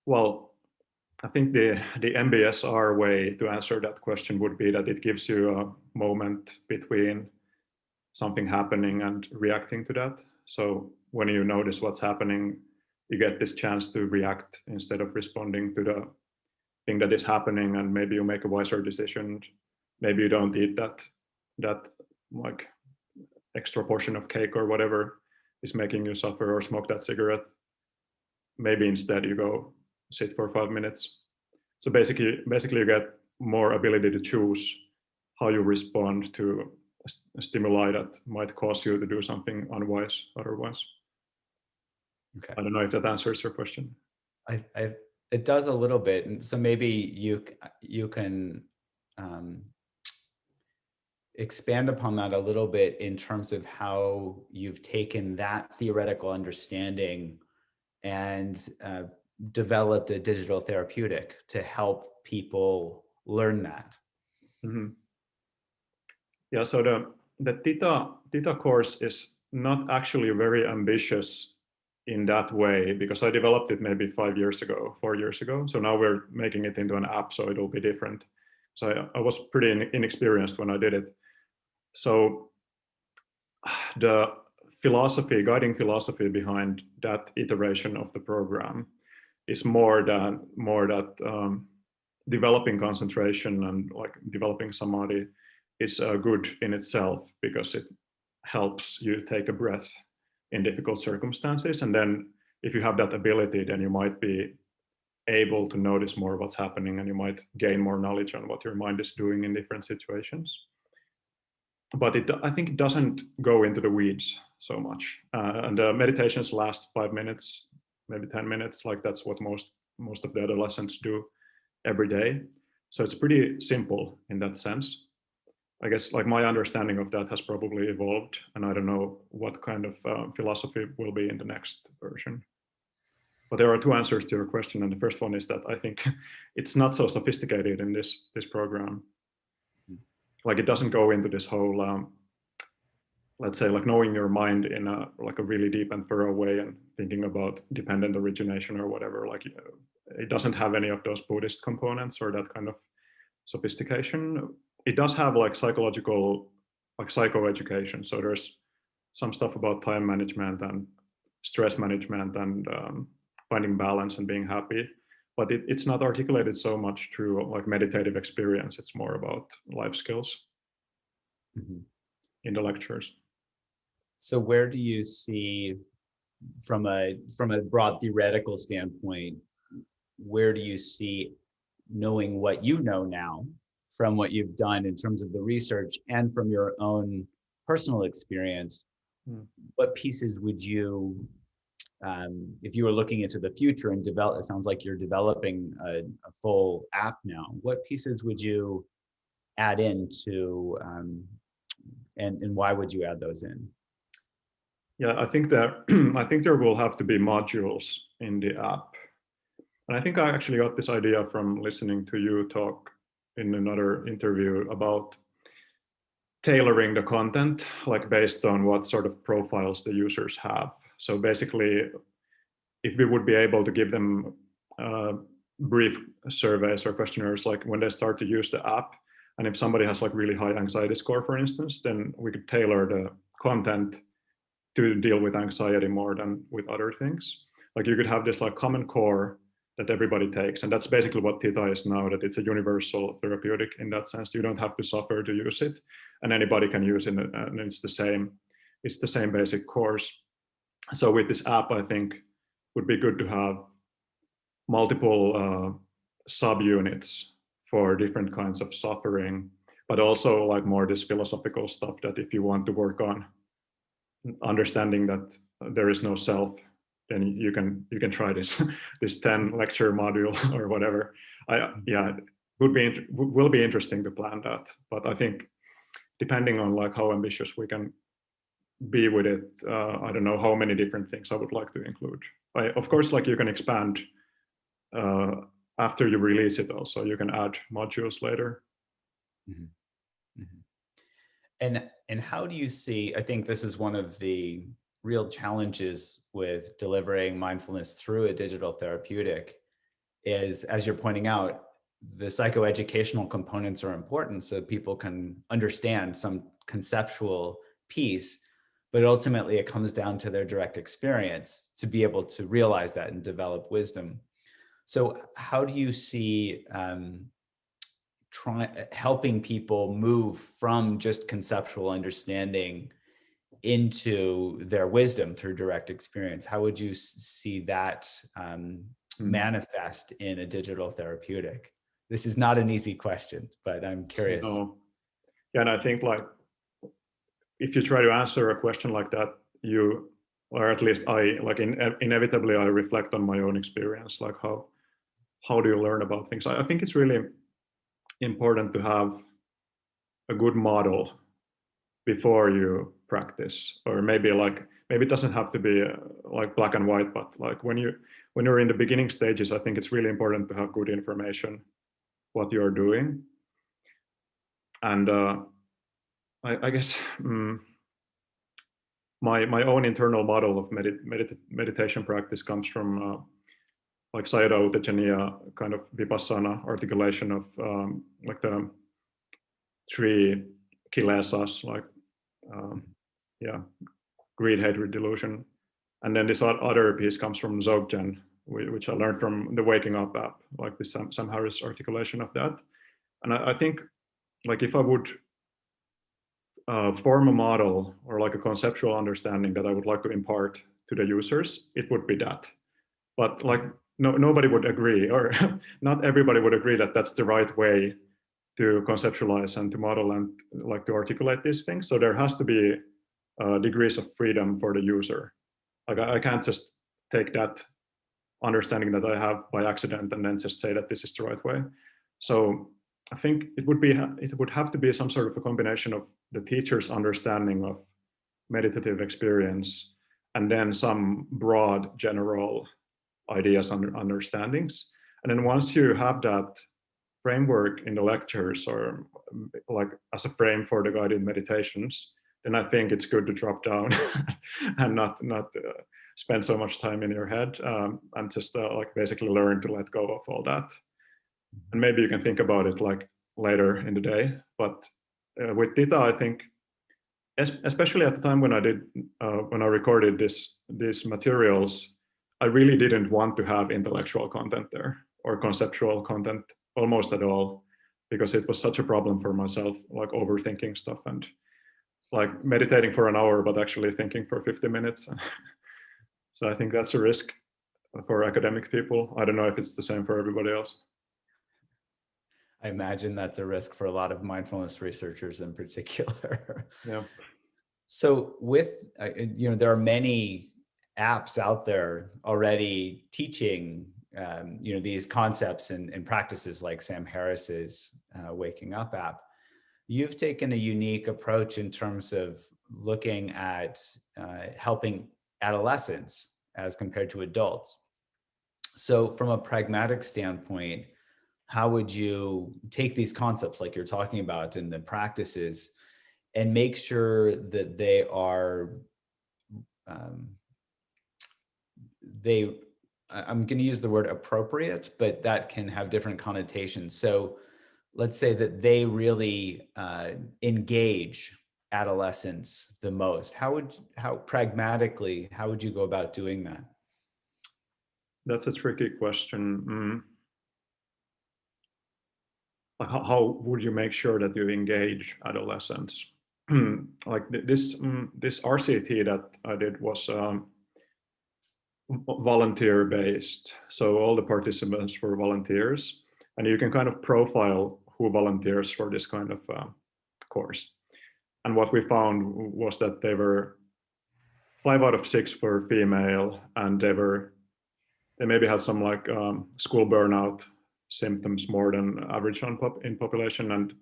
Well, I think the MBSR way to answer that question would be that it gives you a moment between something happening and reacting to that. So when you notice what's happening, you get this chance to react instead of responding to the thing that is happening, and maybe you make a wiser decision. Maybe you don't eat that like extra portion of cake or whatever is making you suffer, or smoke that cigarette. Maybe instead you go sit for 5 minutes. So basically you get more ability to choose how you respond to a stimuli that might cause you to do something unwise otherwise. Okay. I don't know if that answers your question. It does a little bit. And so maybe you can expand upon that a little bit in terms of how you've taken that theoretical understanding and developed a digital therapeutic to help people learn that. Mm-hmm. Yeah, so the Theta course is not actually very ambitious in that way, because I developed it maybe 4 years ago. So now we're making it into an app, so it'll be different. So I was pretty inexperienced when I did it. So the guiding philosophy behind that iteration of the program is more that developing concentration and like developing samadhi is good in itself, because it helps you take a breath in difficult circumstances. And then if you have that ability, then you might be able to notice more what's happening, and you might gain more knowledge on what your mind is doing in different situations. But I think it doesn't go into the weeds so much. And the meditations last 5 minutes, maybe 10 minutes, like that's what most of the adolescents do every day. So it's pretty simple in that sense. I guess like my understanding of that has probably evolved, and I don't know what kind of philosophy will be in the next version. But there are two answers to your question, and the first one is that I think it's not so sophisticated in this program. Like it doesn't go into this whole, let's say, like knowing your mind in a really deep and thorough way, and thinking about dependent origination or whatever. Like it doesn't have any of those Buddhist components or that kind of sophistication. It does have like psychological, like psychoeducation. So there's some stuff about time management and stress management and finding balance and being happy. But it's not articulated so much through like meditative experience. It's more about life skills in the lectures. So where do you see, from a broad theoretical standpoint, where do you see knowing what you know now from what you've done in terms of the research and from your own personal experience, what pieces would you, if you were looking into the future and it sounds like you're developing a full app now, what pieces would you add into, and why would you add those in? Yeah, I think there will have to be modules in the app. And I think I actually got this idea from listening to you talk in another interview about tailoring the content, like based on what sort of profiles the users have. So basically, if we would be able to give them brief surveys or questionnaires, like when they start to use the app, and if somebody has like really high anxiety score, for instance, then we could tailor the content to deal with anxiety more than with other things. Like you could have this like common core that everybody takes, and that's basically what Theta is now, that it's a universal therapeutic in that sense. You don't have to suffer to use it, and anybody can use it, and it's the same basic course. So with this app, I think would be good to have multiple subunits for different kinds of suffering, but also like more this philosophical stuff that if you want to work on understanding that there is no self, then you can try this 10 lecture module or whatever. It will be interesting to plan that, but I think depending on like how ambitious we can be with it. I don't know how many different things I would like to include. Of course, like you can expand after you release it also. You can add modules later. Mm-hmm. Mm-hmm. And how do you see, I think this is one of the real challenges with delivering mindfulness through a digital therapeutic is, as you're pointing out, the psychoeducational components are important so people can understand some conceptual piece, but ultimately it comes down to their direct experience to be able to realize that and develop wisdom. So how do you see helping people move from just conceptual understanding into their wisdom through direct experience? How would you see that manifest in a digital therapeutic? This is not an easy question, but I'm curious. No. Yeah, and I think like if you try to answer a question like that, you, or at least I, like inevitably I reflect on my own experience, like how do you learn about things? I think it's really important to have a good model before you practice, or maybe it doesn't have to be like black and white, but like when you're in the beginning stages, I think it's really important to have good information what you're doing. And I guess my own internal model of meditation practice comes from like Sayadaw Tejaniya kind of vipassana articulation of like the 3 kilesas, like greed, hatred, delusion. And then this other piece comes from Dzogchen, which I learned from the Waking Up app, like this Sam Harris articulation of that. And I think like if I would form a model or like a conceptual understanding that I would like to impart to the users, it would be that. But like nobody would agree, or not everybody would agree that that's the right way to conceptualize and to model and like to articulate these things. So there has to be degrees of freedom for the user. Like I can't just take that understanding that I have by accident and then just say that this is the right way. So I think it would have to be some sort of a combination of the teacher's understanding of meditative experience and then some broad general ideas and understandings. And then once you have that framework in the lectures or like as a frame for the guided meditations, then I think it's good to drop down and not spend so much time in your head and just like basically learn to let go of all that. And maybe you can think about it like later in the day. But with Theta, I think, especially at the time when I recorded these materials, I really didn't want to have intellectual content there or conceptual content almost at all, because it was such a problem for myself, like overthinking stuff and like meditating for an hour, but actually thinking for 50 minutes. So I think that's a risk for academic people. I don't know if it's the same for everybody else. I imagine that's a risk for a lot of mindfulness researchers in particular. Yeah. So with, there are many apps out there already teaching, these concepts and practices like Sam Harris's Waking Up app. You've taken a unique approach in terms of looking at helping adolescents as compared to adults. So from a pragmatic standpoint, how would you take these concepts like you're talking about in the practices and make sure that they are, I'm going to use the word appropriate, but that can have different connotations. So let's say that they really engage adolescents the most. How pragmatically, how would you go about doing that? That's a tricky question. How would you make sure that you engage adolescents? Like this RCT that I did was volunteer based. So all the participants were volunteers, and you can kind of profile who volunteers for this kind of course. And what we found was that they were 5 out of 6 were female, and they maybe had some like school burnout symptoms more than average in population, and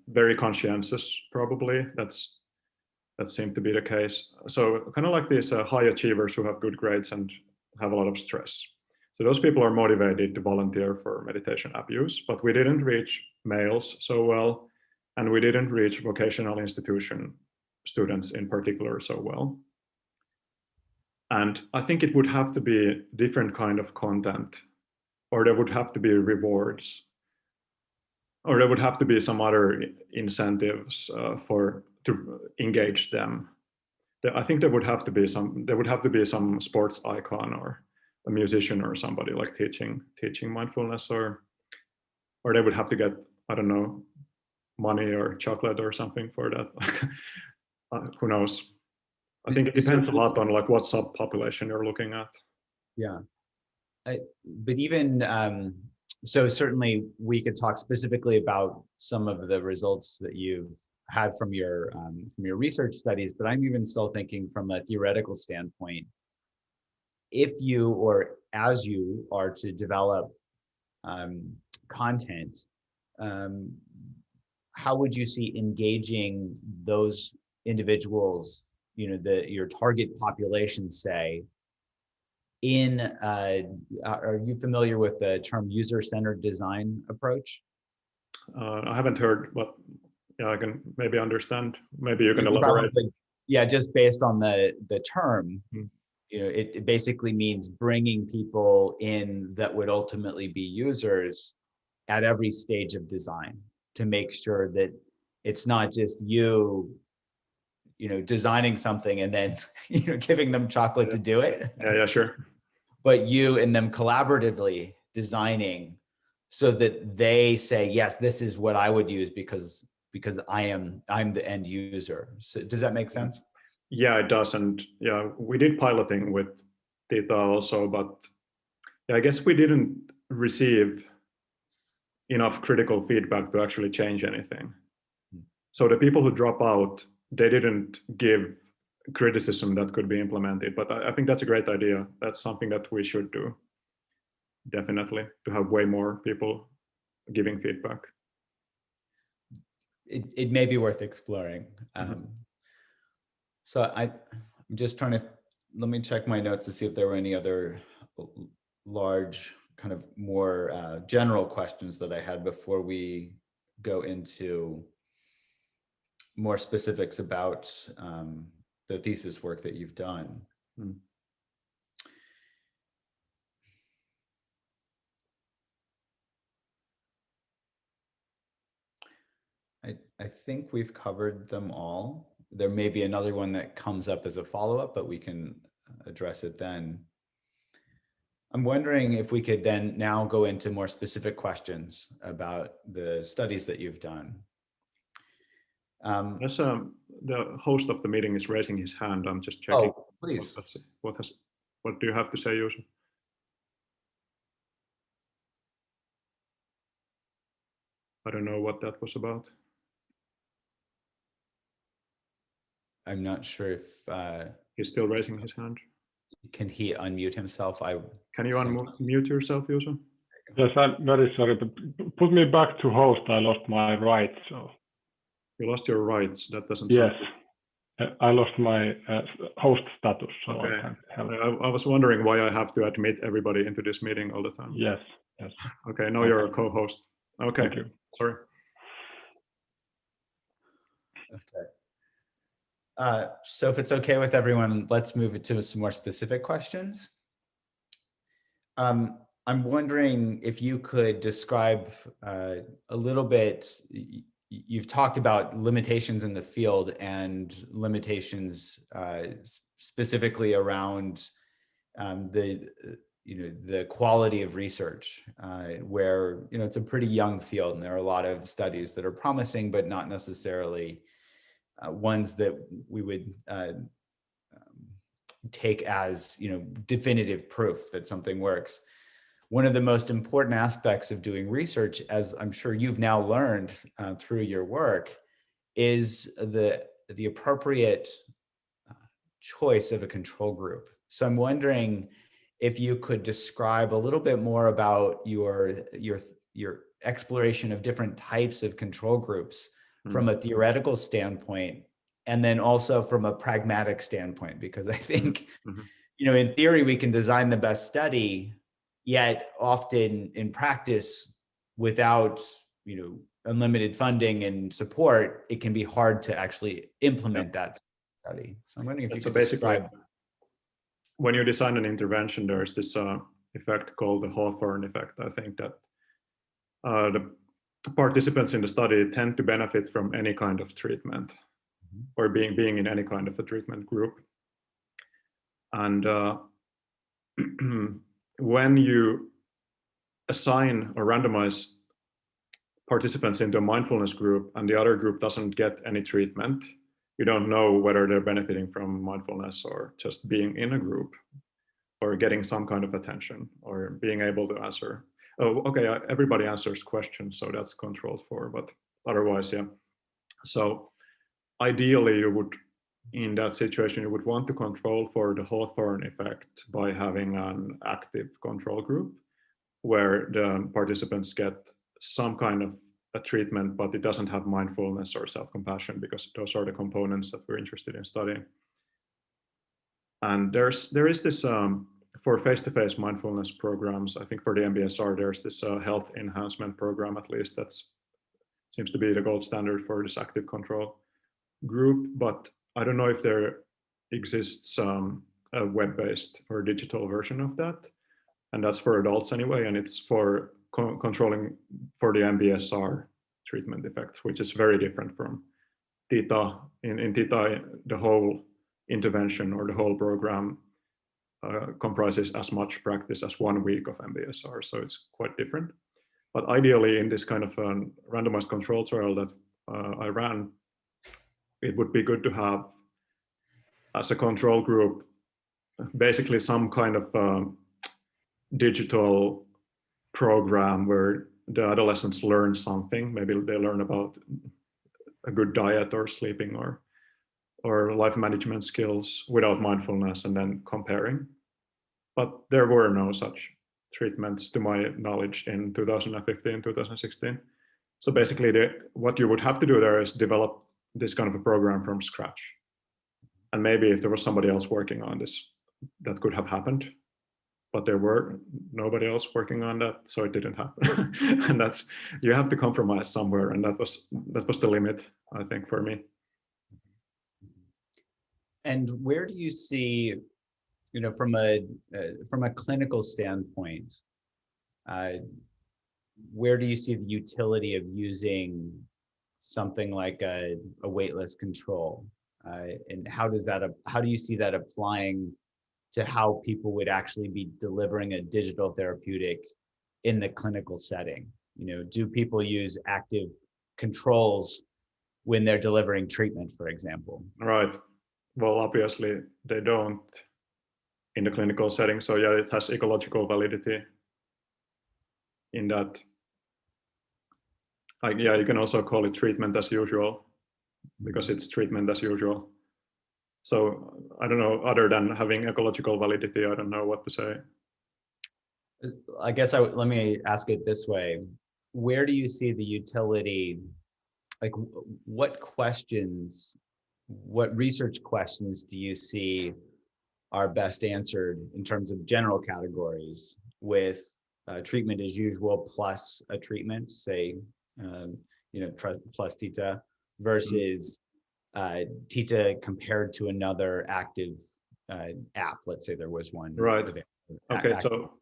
very conscientious probably. That's that seemed to be the case. So kind of like these high achievers who have good grades and have a lot of stress. So those people are motivated to volunteer for meditation app use, but we didn't reach males so well, and we didn't reach vocational institution students in particular so well. And I think it would have to be different kind of content, or there would have to be rewards, or there would have to be some other incentives to engage them. I think there would have to be some sports icon or a musician or somebody like teaching mindfulness, or they would have to get, I don't know, money or chocolate or something for that. Who knows? I think it depends a lot on like what subpopulation you're looking at. Yeah, but even so, certainly we could talk specifically about some of the results that you've had from your research studies. But I'm even still thinking from a theoretical standpoint. If you, or as you are to develop content, how would you see engaging those individuals, your target population, say, in, are you familiar with the term user-centered design approach? I haven't heard, but yeah, I can maybe understand. Maybe you can elaborate. Probably, yeah, just based on the term, it basically means bringing people in that would ultimately be users at every stage of design, to make sure that it's not just you designing something and then giving them chocolate to do it. Yeah, sure. But you and them collaboratively designing so that they say, yes, this is what I would use because I'm the end user. So does that make sense? Yeah, it does. And yeah, we did piloting with Tita also, but yeah, I guess we didn't receive enough critical feedback to actually change anything. So the people who drop out, they didn't give criticism that could be implemented. But I think that's a great idea. That's something that we should do, definitely, to have way more people giving feedback. It may be worth exploring. So I'm just trying to, let me check my notes to see if there were any other large, kind of more general questions that I had before we go into more specifics about the thesis work that you've done. I think we've covered them all. There may be another one that comes up as a follow-up, but we can address it then. I'm wondering if we could then now go into more specific questions about the studies that you've done. The host of the meeting is raising his hand. I'm just checking. Oh, please. What do you have to say, Juuso? I don't know what that was about. I'm not sure if he's still raising his hand. Can he unmute himself? Can you unmute yourself, Juuso? Yes, I'm very sorry, but put me back to host. I lost my rights. So. You lost your rights. That doesn't. Yes, I lost my host status, so okay. I can't help. I was wondering why I have to admit everybody into this meeting all the time. Yes. Okay, now you're a co-host. Okay. Thank you. Sorry. Okay. So if it's okay with everyone, let's move it to some more specific questions. I'm wondering if you could describe a little bit, you've talked about limitations in the field and limitations specifically around the quality of research, where it's a pretty young field and there are a lot of studies that are promising, but not necessarily ones that we would take as definitive proof that something works. One of the most important aspects of doing research, as I'm sure you've now learned through your work, is the appropriate choice of a control group. So I'm wondering if you could describe a little bit more about your exploration of different types of control groups from a theoretical standpoint, and then also from a pragmatic standpoint, because I think, Mm-hmm. In theory, we can design the best study, yet often in practice, without, unlimited funding and support, it can be hard to actually implement that study. So I'm wondering if you could describe. When you design an intervention, there's this effect called the Hawthorne effect. I think that the participants in the study tend to benefit from any kind of treatment, or being in any kind of a treatment group. And when you assign or randomize participants into a mindfulness group and the other group doesn't get any treatment, you don't know whether they're benefiting from mindfulness or just being in a group or getting some kind of attention or being able to answer. Oh, okay, everybody answers questions, so that's controlled for, but otherwise, yeah. So ideally, in that situation, you would want to control for the Hawthorne effect by having an active control group where the participants get some kind of a treatment, but it doesn't have mindfulness or self-compassion, because those are the components that we're interested in studying. And there is this, for face-to-face mindfulness programs, I think for the MBSR, there's this health enhancement program, at least, that seems to be the gold standard for this active control group. But I don't know if there exists a web-based or digital version of that. And that's for adults anyway, and it's for controlling for the MBSR treatment effect, which is very different from Theta. In Theta, the whole intervention or the whole program comprises as much practice as 1 week of MBSR, so it's quite different. But ideally, in this kind of randomized control trial that I ran, it would be good to have as a control group basically some kind of digital program where the adolescents learn something. Maybe they learn about a good diet or sleeping or life management skills without mindfulness, and then comparing. But there were no such treatments to my knowledge in 2015, 2016. So basically what you would have to do there is develop this kind of a program from scratch. And maybe if there was somebody else working on this, that could have happened. But there were nobody else working on that, so it didn't happen. And you have to compromise somewhere, and that was the limit, I think, for me. And where do you see, from a clinical standpoint, where do you see the utility of using something like a weightless control, and how do you see that applying to how people would actually be delivering a digital therapeutic in the clinical setting? Do people use active controls when they're delivering treatment, for example? Right. Well, obviously they don't in the clinical setting. So yeah, it has ecological validity in that. Yeah, you can also call it treatment as usual, because it's treatment as usual. So I don't know, other than having ecological validity, I don't know what to say. I guess let me ask it this way. Where do you see the utility? Like, what research questions do you see are best answered in terms of general categories with treatment as usual plus a treatment, say, plus Theta, versus Theta compared to another active app? Let's say there was one. Right. Okay, so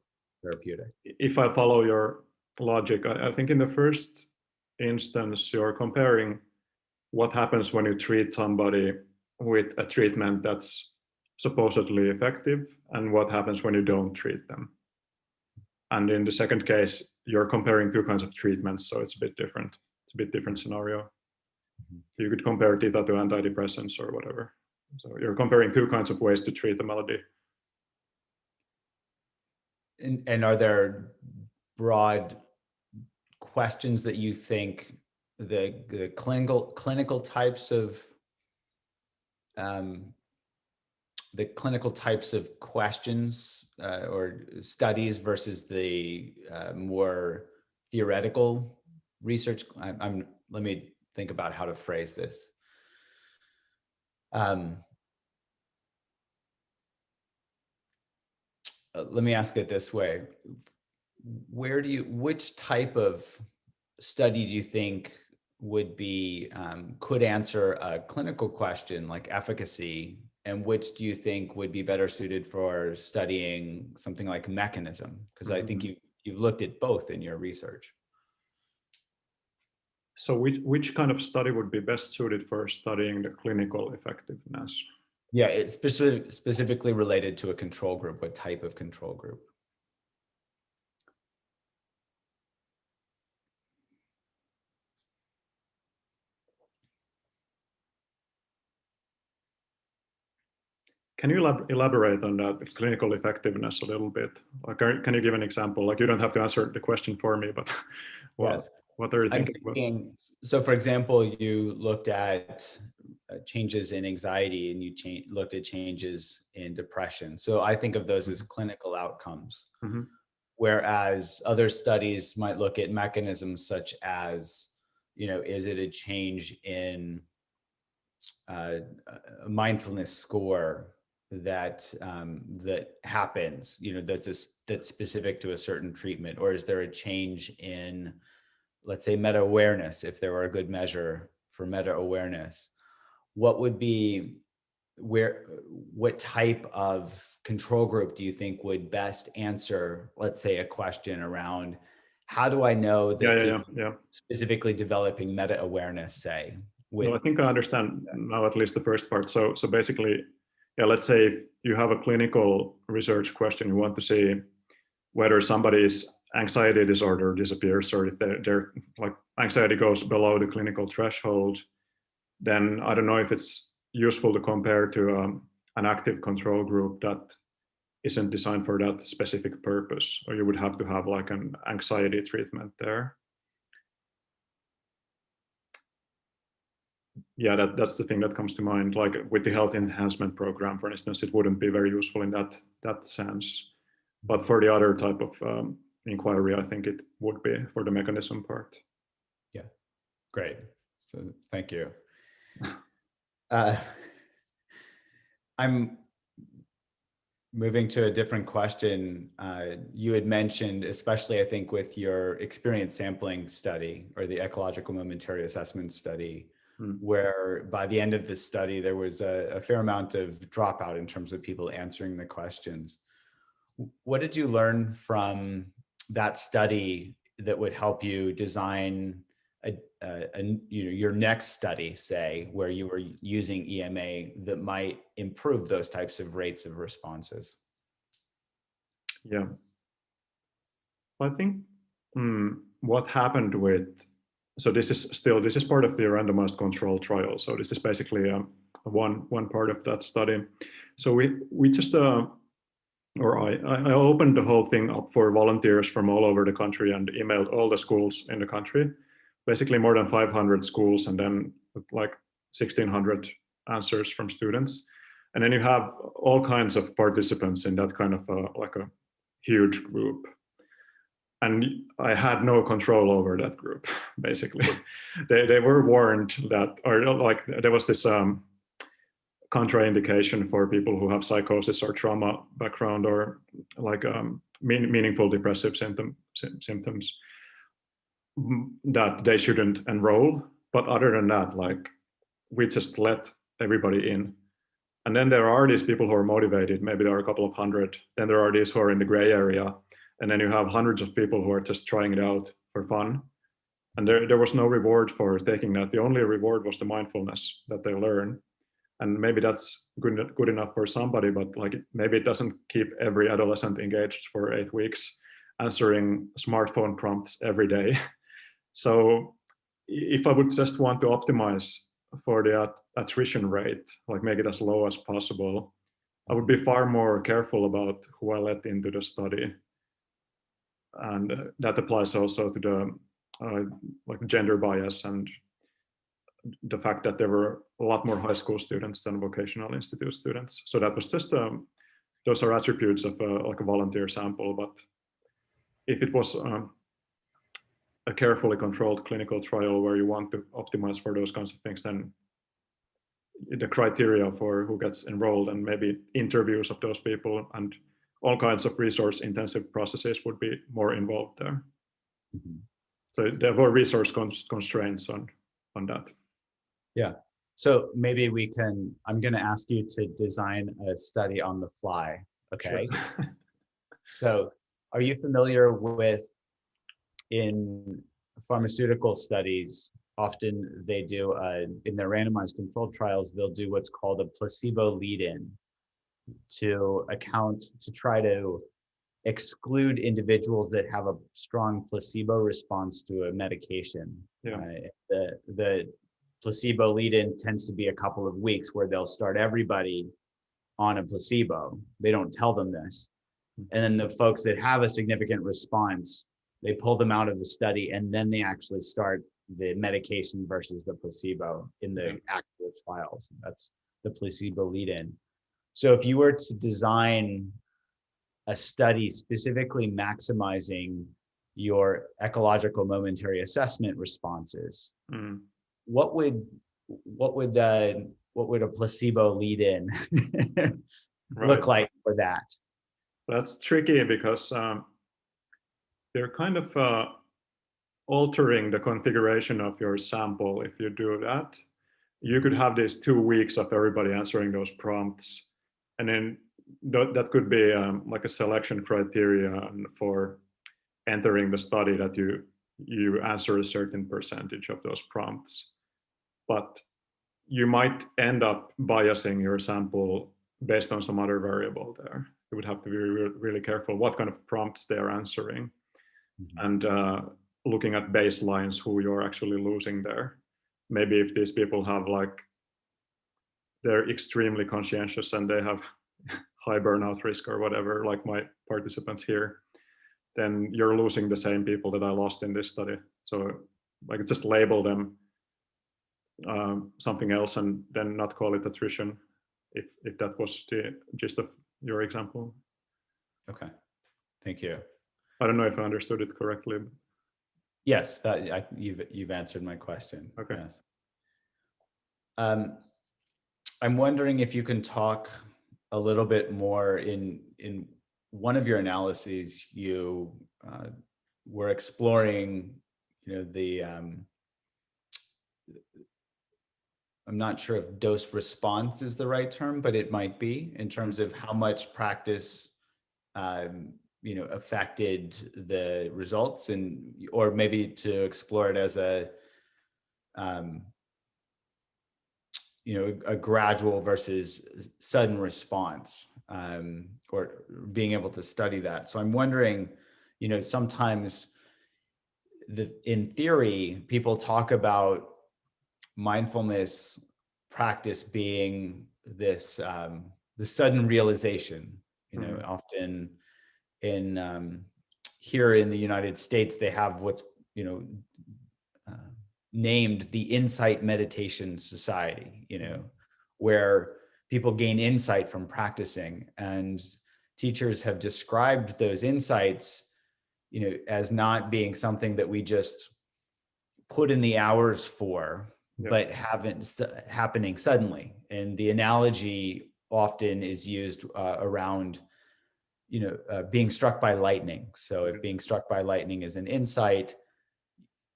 therapeutic. If I follow your logic, I think in the first instance, you're comparing what happens when you treat somebody with a treatment that's supposedly effective and what happens when you don't treat them. And in the second case, you're comparing two kinds of treatments, so it's a bit different. It's a bit different scenario. You could compare Theta to antidepressants or whatever. So you're comparing two kinds of ways to treat the malady. And are there broad questions that you think the clinical types of questions or studies versus the more theoretical research? Let me think about how to phrase this. Let me ask it this way. Which type of study do you think would be, could answer a clinical question like efficacy, and which do you think would be better suited for studying something like mechanism? Because I think you've looked at both in your research. So which kind of study would be best suited for studying the clinical effectiveness? Yeah, it's specifically related to a control group. What type of control group? Can you elaborate on that clinical effectiveness a little bit? Like, can you give an example? Like, you don't have to answer the question for me, but Yes. what are you I'm thinking thinking, so for example, you looked at changes in anxiety and you looked at changes in depression. So I think of those as clinical outcomes. Whereas other studies might look at mechanisms such as, is it a change in a mindfulness score that that happens, that's specific to a certain treatment, or is there a change in, let's say, meta awareness, if there were a good measure for meta awareness? What would be what type of control group do you think would best answer, let's say, a question around how do I know that people specifically developing meta awareness, say? I think I understand now at least the first part. So basically, let's say if you have a clinical research question, you want to see whether somebody's anxiety disorder disappears, or if their like anxiety goes below the clinical threshold, then I don't know if it's useful to compare to an active control group that isn't designed for that specific purpose, or you would have to have like an anxiety treatment there. Yeah, that's the thing that comes to mind. Like with the health enhancement program, for instance, it wouldn't be very useful in that sense. But for the other type of inquiry, I think it would be for the mechanism part. Yeah, great. So thank you. I'm moving to a different question. You had mentioned, especially I think with your experience sampling study or the ecological momentary assessment study, where by the end of this study, there was a fair amount of dropout in terms of people answering the questions. What did you learn from that study that would help you design your next study, say, where you were using EMA that might improve those types of rates of responses? Yeah, I think what happened with, so this is part of the randomized control trial. So this is basically one part of that study. So we just I opened the whole thing up for volunteers from all over the country and emailed all the schools in the country, basically more than 500 schools, and then with like 1,600 answers from students. And then you have all kinds of participants in that kind of like a huge group. And I had no control over that group, basically. They were warned that, or like there was this contraindication for people who have psychosis or trauma background, or like meaningful depressive symptoms, that they shouldn't enroll. But other than that, like, we just let everybody in. And then there are these people who are motivated, maybe there are a couple of hundred. Then there are these who are in the gray area. And then you have hundreds of people who are just trying it out for fun. And there was no reward for taking that. The only reward was the mindfulness that they learn. And maybe that's good enough for somebody, but like maybe it doesn't keep every adolescent engaged for 8 weeks, answering smartphone prompts every day. So if I would just want to optimize for the attrition rate, like make it as low as possible, I would be far more careful about who I let into the study. And that applies also to the like gender bias and the fact that there were a lot more high school students than vocational institute students. So that was just, those are attributes of like a volunteer sample. But if it was a carefully controlled clinical trial where you want to optimize for those kinds of things, then the criteria for who gets enrolled, and maybe interviews of those people, and all kinds of resource-intensive processes would be more involved there. Mhm. So there were resource constraints on that. Yeah. So maybe we can, I'm going to ask you to design a study on the fly. Okay. Sure. So are you familiar with, in pharmaceutical studies, often they do, in their randomized controlled trials, they'll do what's called a placebo lead-in to try to exclude individuals that have a strong placebo response to a medication. Yeah. The placebo lead-in tends to be a couple of weeks where they'll start everybody on a placebo. They don't tell them this. And then the folks that have a significant response, they pull them out of the study, and then they actually start the medication versus the placebo in the actual trials. That's the placebo lead-in. So if you were to design a study specifically maximizing your ecological momentary assessment responses, what would a placebo lead-in look like for that? That's tricky because they're kind of altering the configuration of your sample. If you do that, you could have these 2 weeks of everybody answering those prompts, and then that could be like a selection criterion for entering the study, that you answer a certain percentage of those prompts. But you might end up biasing your sample based on some other variable there. You would have to be really careful what kind of prompts they're answering, and looking at baselines, who you're actually losing there. Maybe if these people have they're extremely conscientious and they have high burnout risk or whatever, like my participants here, then you're losing the same people that I lost in this study. So I could just label them something else and then not call it attrition, if that was the gist of your example. Okay, thank you. I don't know if I understood it correctly. Yes, you've answered my question. Okay. Yes. I'm wondering if you can talk a little bit more in one of your analyses. You were exploring, I'm not sure if dose response is the right term, but it might be, in terms of how much practice affected the results, or maybe to explore it as a gradual versus sudden response, or being able to study that. So I'm wondering, sometimes in theory, people talk about mindfulness practice being this the sudden realization. Often in here in the United States, they have what's named the Insight Meditation Society, where people gain insight from practicing, and teachers have described those insights, as not being something that we just put in the hours for, but happening suddenly. And the analogy often is used around, being struck by lightning. So if being struck by lightning is an insight,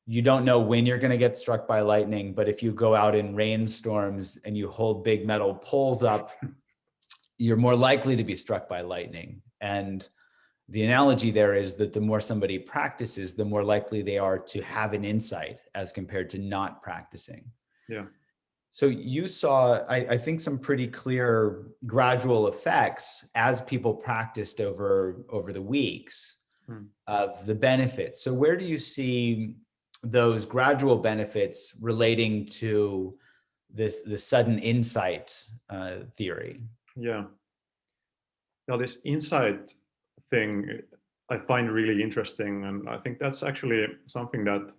you don't know when you're going to get struck by lightning, but if you go out in rainstorms and you hold big metal poles up, you're more likely to be struck by lightning. And the analogy there is that the more somebody practices, the more likely they are to have an insight as compared to not practicing. Yeah. So you saw, I think, some pretty clear gradual effects as people practiced over the weeks of the benefits. So where do you see those gradual benefits relating to the sudden insight theory? Yeah. Now, this insight thing I find really interesting, and I think that's actually something that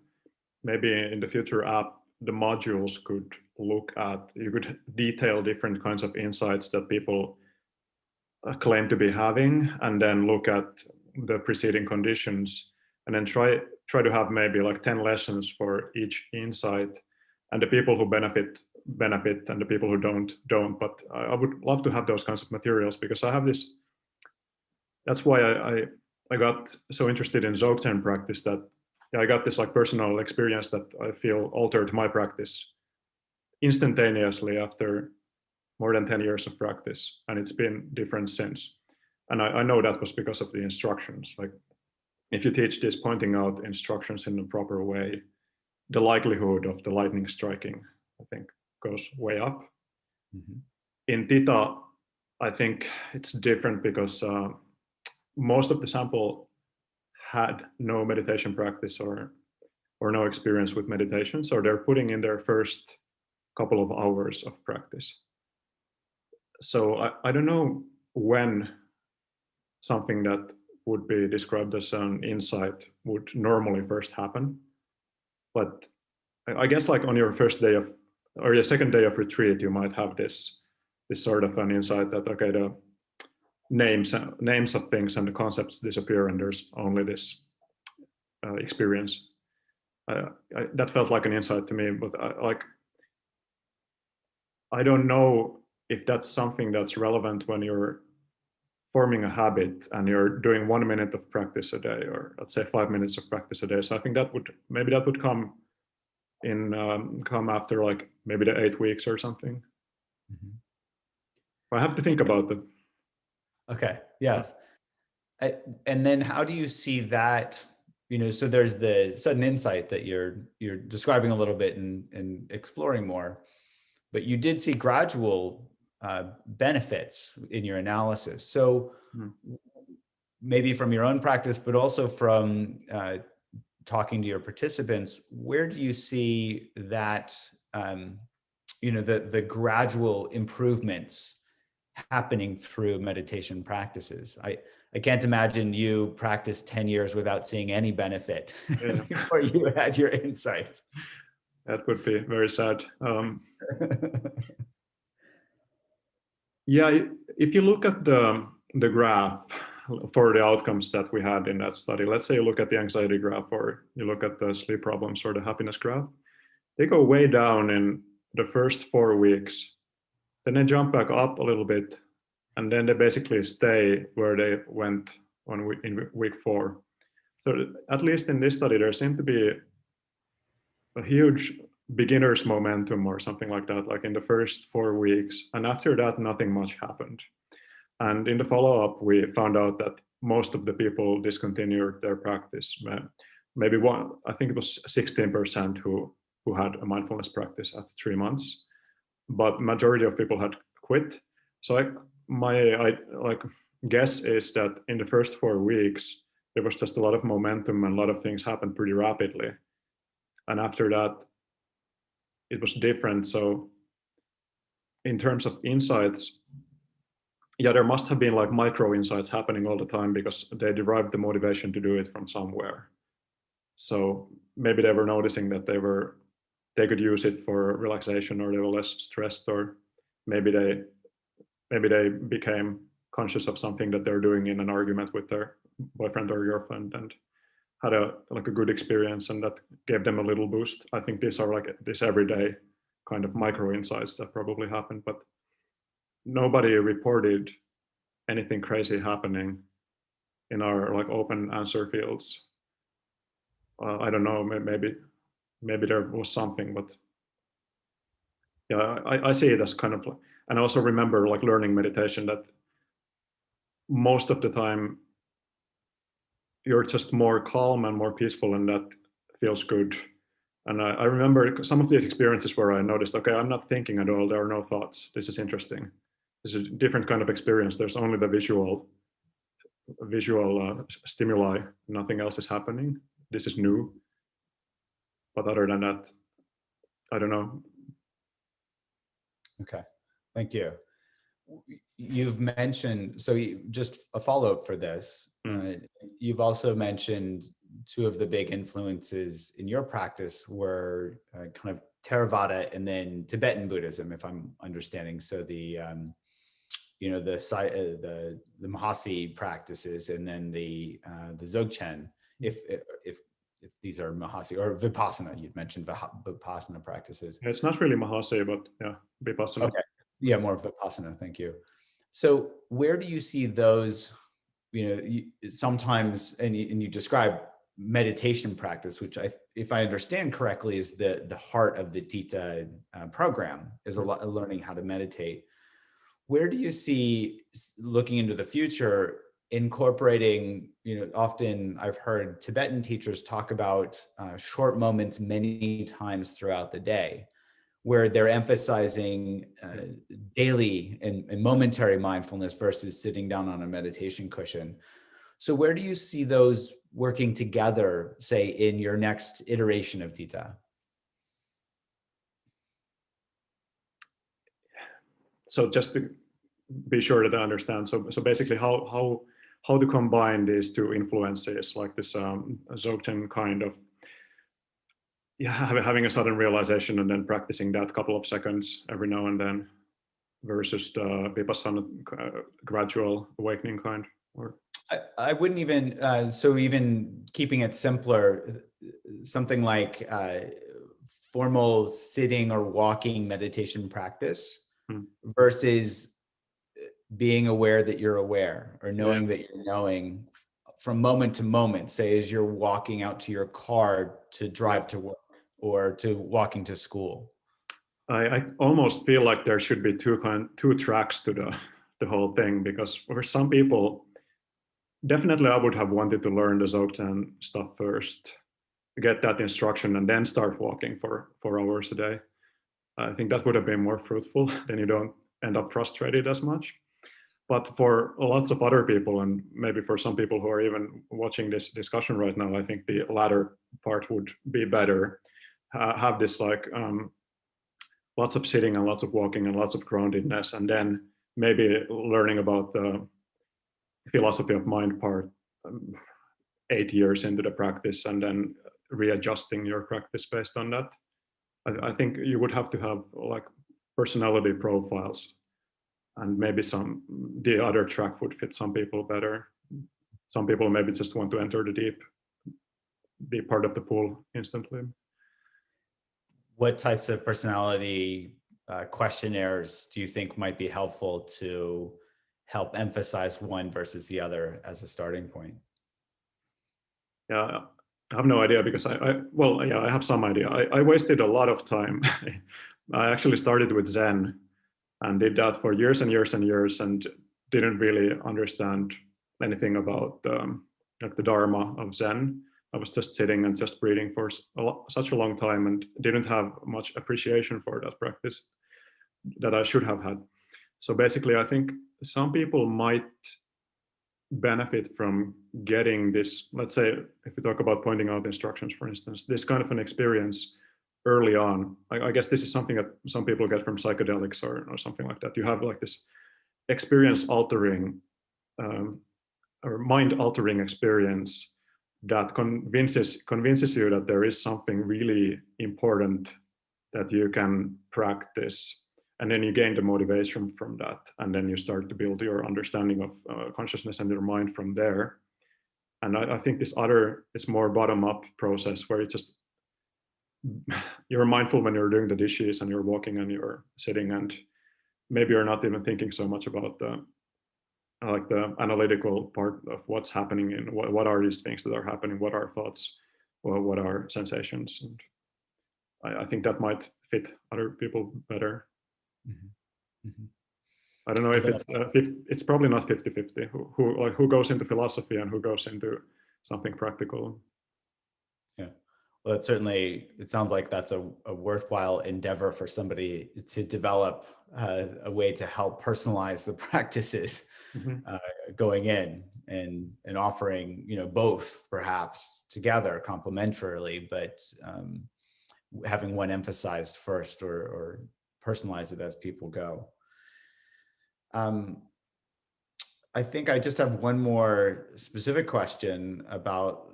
maybe in the future app, the modules could look at. You could detail different kinds of insights that people claim to be having, and then look at the preceding conditions, and then try to have maybe like 10 lessons for each insight, and the people who benefit, and the people who don't. But I would love to have those kinds of materials, because I have this. That's why I got so interested in Dzogchen practice, that I got this like personal experience that I feel altered my practice instantaneously after more than 10 years of practice, and it's been different since. And I know that was because of the instructions. Like, if you teach this pointing out instructions in the proper way, the likelihood of the lightning striking, I think, goes way up. Mm-hmm. In Theta, I think it's different, because most of the sample had no meditation practice or no experience with meditation, so they're putting in their first couple of hours of practice. So I don't know when something that would be described as an insight would normally first happen, but I guess like on your first day of, or your second day of retreat, you might have this sort of an insight that, okay, the names of things and the concepts disappear, and there's only this experience. That felt like an insight to me, but I don't know if that's something that's relevant when you're forming a habit and you're doing 1 minute of practice a day, or let's say 5 minutes of practice a day. So I think that would come after like maybe the 8 weeks or something. Mm-hmm. I have to think about it. Okay. Yes. And then how do you see that? So there's the sudden insight that you're describing a little bit and exploring more, but you did see gradual benefits in your analysis. So maybe from your own practice, but also from talking to your participants, where do you see that, the gradual improvements happening through meditation practices? I can't imagine you practiced 10 years without seeing any benefit before you had your insight. That would be very sad. Yeah, if you look at the graph for the outcomes that we had in that study, let's say you look at the anxiety graph, or you look at the sleep problems or the happiness graph, they go way down in the first 4 weeks, then they jump back up a little bit, and then they basically stay where they went in week 4. So at least in this study, there seemed to be a huge beginner's momentum or something like that, like in the first 4 weeks. And after that, nothing much happened. And in the follow-up, we found out that most of the people discontinued their practice. Maybe I think it was 16% who had a mindfulness practice at 3 months, but majority of people had quit. So my guess is that in the first 4 weeks, there was just a lot of momentum and a lot of things happened pretty rapidly. And after that, it was different. So in terms of insights, yeah, there must have been like micro insights happening all the time, because they derived the motivation to do it from somewhere. So maybe they were noticing that they could use it for relaxation, or they were less stressed, or maybe they became conscious of something that they're doing in an argument with their boyfriend or girlfriend and had a good experience, and that gave them a little boost. I think these are like this everyday kind of micro insights that probably happened, but nobody reported anything crazy happening in our like open answer fields. I don't know, maybe there was something, but yeah, I see it as kind of, and I also remember like learning meditation that most of the time you're just more calm and more peaceful, and that feels good. And I remember some of these experiences where I noticed, okay, I'm not thinking at all, there are no thoughts. This is interesting. This is a different kind of experience. There's only the visual stimuli, nothing else is happening. This is new. But other than that, I don't know. Okay, thank you. You've mentioned, so just a follow-up for this, you've also mentioned two of the big influences in your practice were kind of Theravada and then Tibetan Buddhism, if I'm understanding. So the Mahasi practices, and then the Dzogchen, if if these are Mahasi or Vipassana. You'd mentioned Vipassana practices. It's not really Mahasi, but yeah, Vipassana. Okay, yeah, more Vipassana. Thank you. So where do you see those? Sometimes, and you describe meditation practice, which if I understand correctly, is the heart of the Theta program, is learning how to meditate. Where do you see, looking into the future, incorporating, often I've heard Tibetan teachers talk about short moments many times throughout the day, where they're emphasizing daily and momentary mindfulness versus sitting down on a meditation cushion. So where do you see those working together, say, in your next iteration of Theta? So just to be sure that I understand. So basically how to combine these two influences, like this Dzogchen kind of having a sudden realization and then practicing that couple of seconds every now and then, versus the Vipassana gradual awakening kind? Or I wouldn't even, so even keeping it simpler, something like formal sitting or walking meditation practice versus being aware that you're aware, or knowing that you're knowing from moment to moment, say as you're walking out to your car to drive to work or to walking to school. I almost feel like there should be two tracks to the whole thing, because for some people, definitely I would have wanted to learn the Dzogchen stuff first, get that instruction, and then start walking for 4 hours a day. I think that would have been more fruitful. Then you don't end up frustrated as much. But for lots of other people, and maybe for some people who are even watching this discussion right now, I think the latter part would be better. Have this like lots of sitting and lots of walking and lots of groundedness, and then maybe learning about the philosophy of mind part 8 years into the practice, and then readjusting your practice based on that. I think you would have to have like personality profiles, and maybe the other track would fit some people better. Some people maybe just want to enter the deep, be part of the pool instantly. What types of personality questionnaires do you think might be helpful to help emphasize one versus the other as a starting point? Yeah, I have no idea, because I have some idea. I wasted a lot of time. I actually started with Zen and did that for years and years and years, and didn't really understand anything about like the Dharma of Zen. I was just sitting and just breathing for such a long time, and didn't have much appreciation for that practice that I should have had. So basically, I think some people might benefit from getting this, let's say, if we talk about pointing out instructions, for instance, this kind of an experience early on. I guess this is something that some people get from psychedelics or something like that. You have like this experience altering or mind altering experience that convinces you that there is something really important that you can practice, and then you gain the motivation from that, and then you start to build your understanding of consciousness and your mind from there. And I think this other is more bottom-up process, where you're mindful when you're doing the dishes and you're walking and you're sitting, and maybe you're not even thinking so much about the analytical part of what's happening and what are these things that are happening, what are thoughts, or what are sensations. And I think that might fit other people better. Mm-hmm. Mm-hmm. I don't know if it's probably not 50-50 who goes into philosophy and who goes into something practical. Yeah, well, it sounds like that's a worthwhile endeavor for somebody to develop a way to help personalize the practices. Mm-hmm. Going in and offering, both perhaps together complementarily, but having one emphasized first or personalize it as people go. I think I just have one more specific question about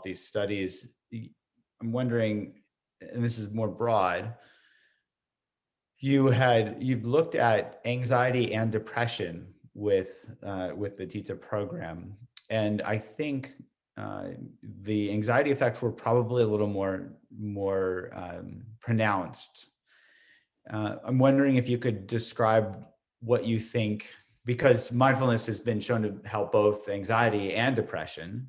these studies. I'm wondering, and this is more broad, you've looked at anxiety and depression with the Theta program, and I think the anxiety effects were probably a little more pronounced. I'm wondering if you could describe what you think, because mindfulness has been shown to help both anxiety and depression.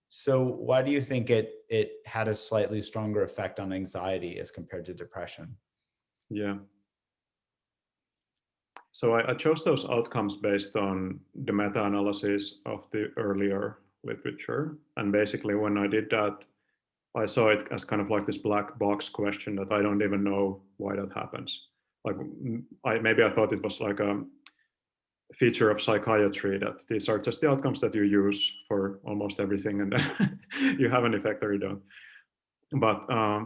So why do you think it had a slightly stronger effect on anxiety as compared to depression? Yeah. So I chose those outcomes based on the meta-analysis of the earlier literature. And basically when I did that, I saw it as kind of like this black box question that I don't even know why that happens. Like maybe I thought it was like a feature of psychiatry that these are just the outcomes that you use for almost everything, and then you have an effect or you don't. But I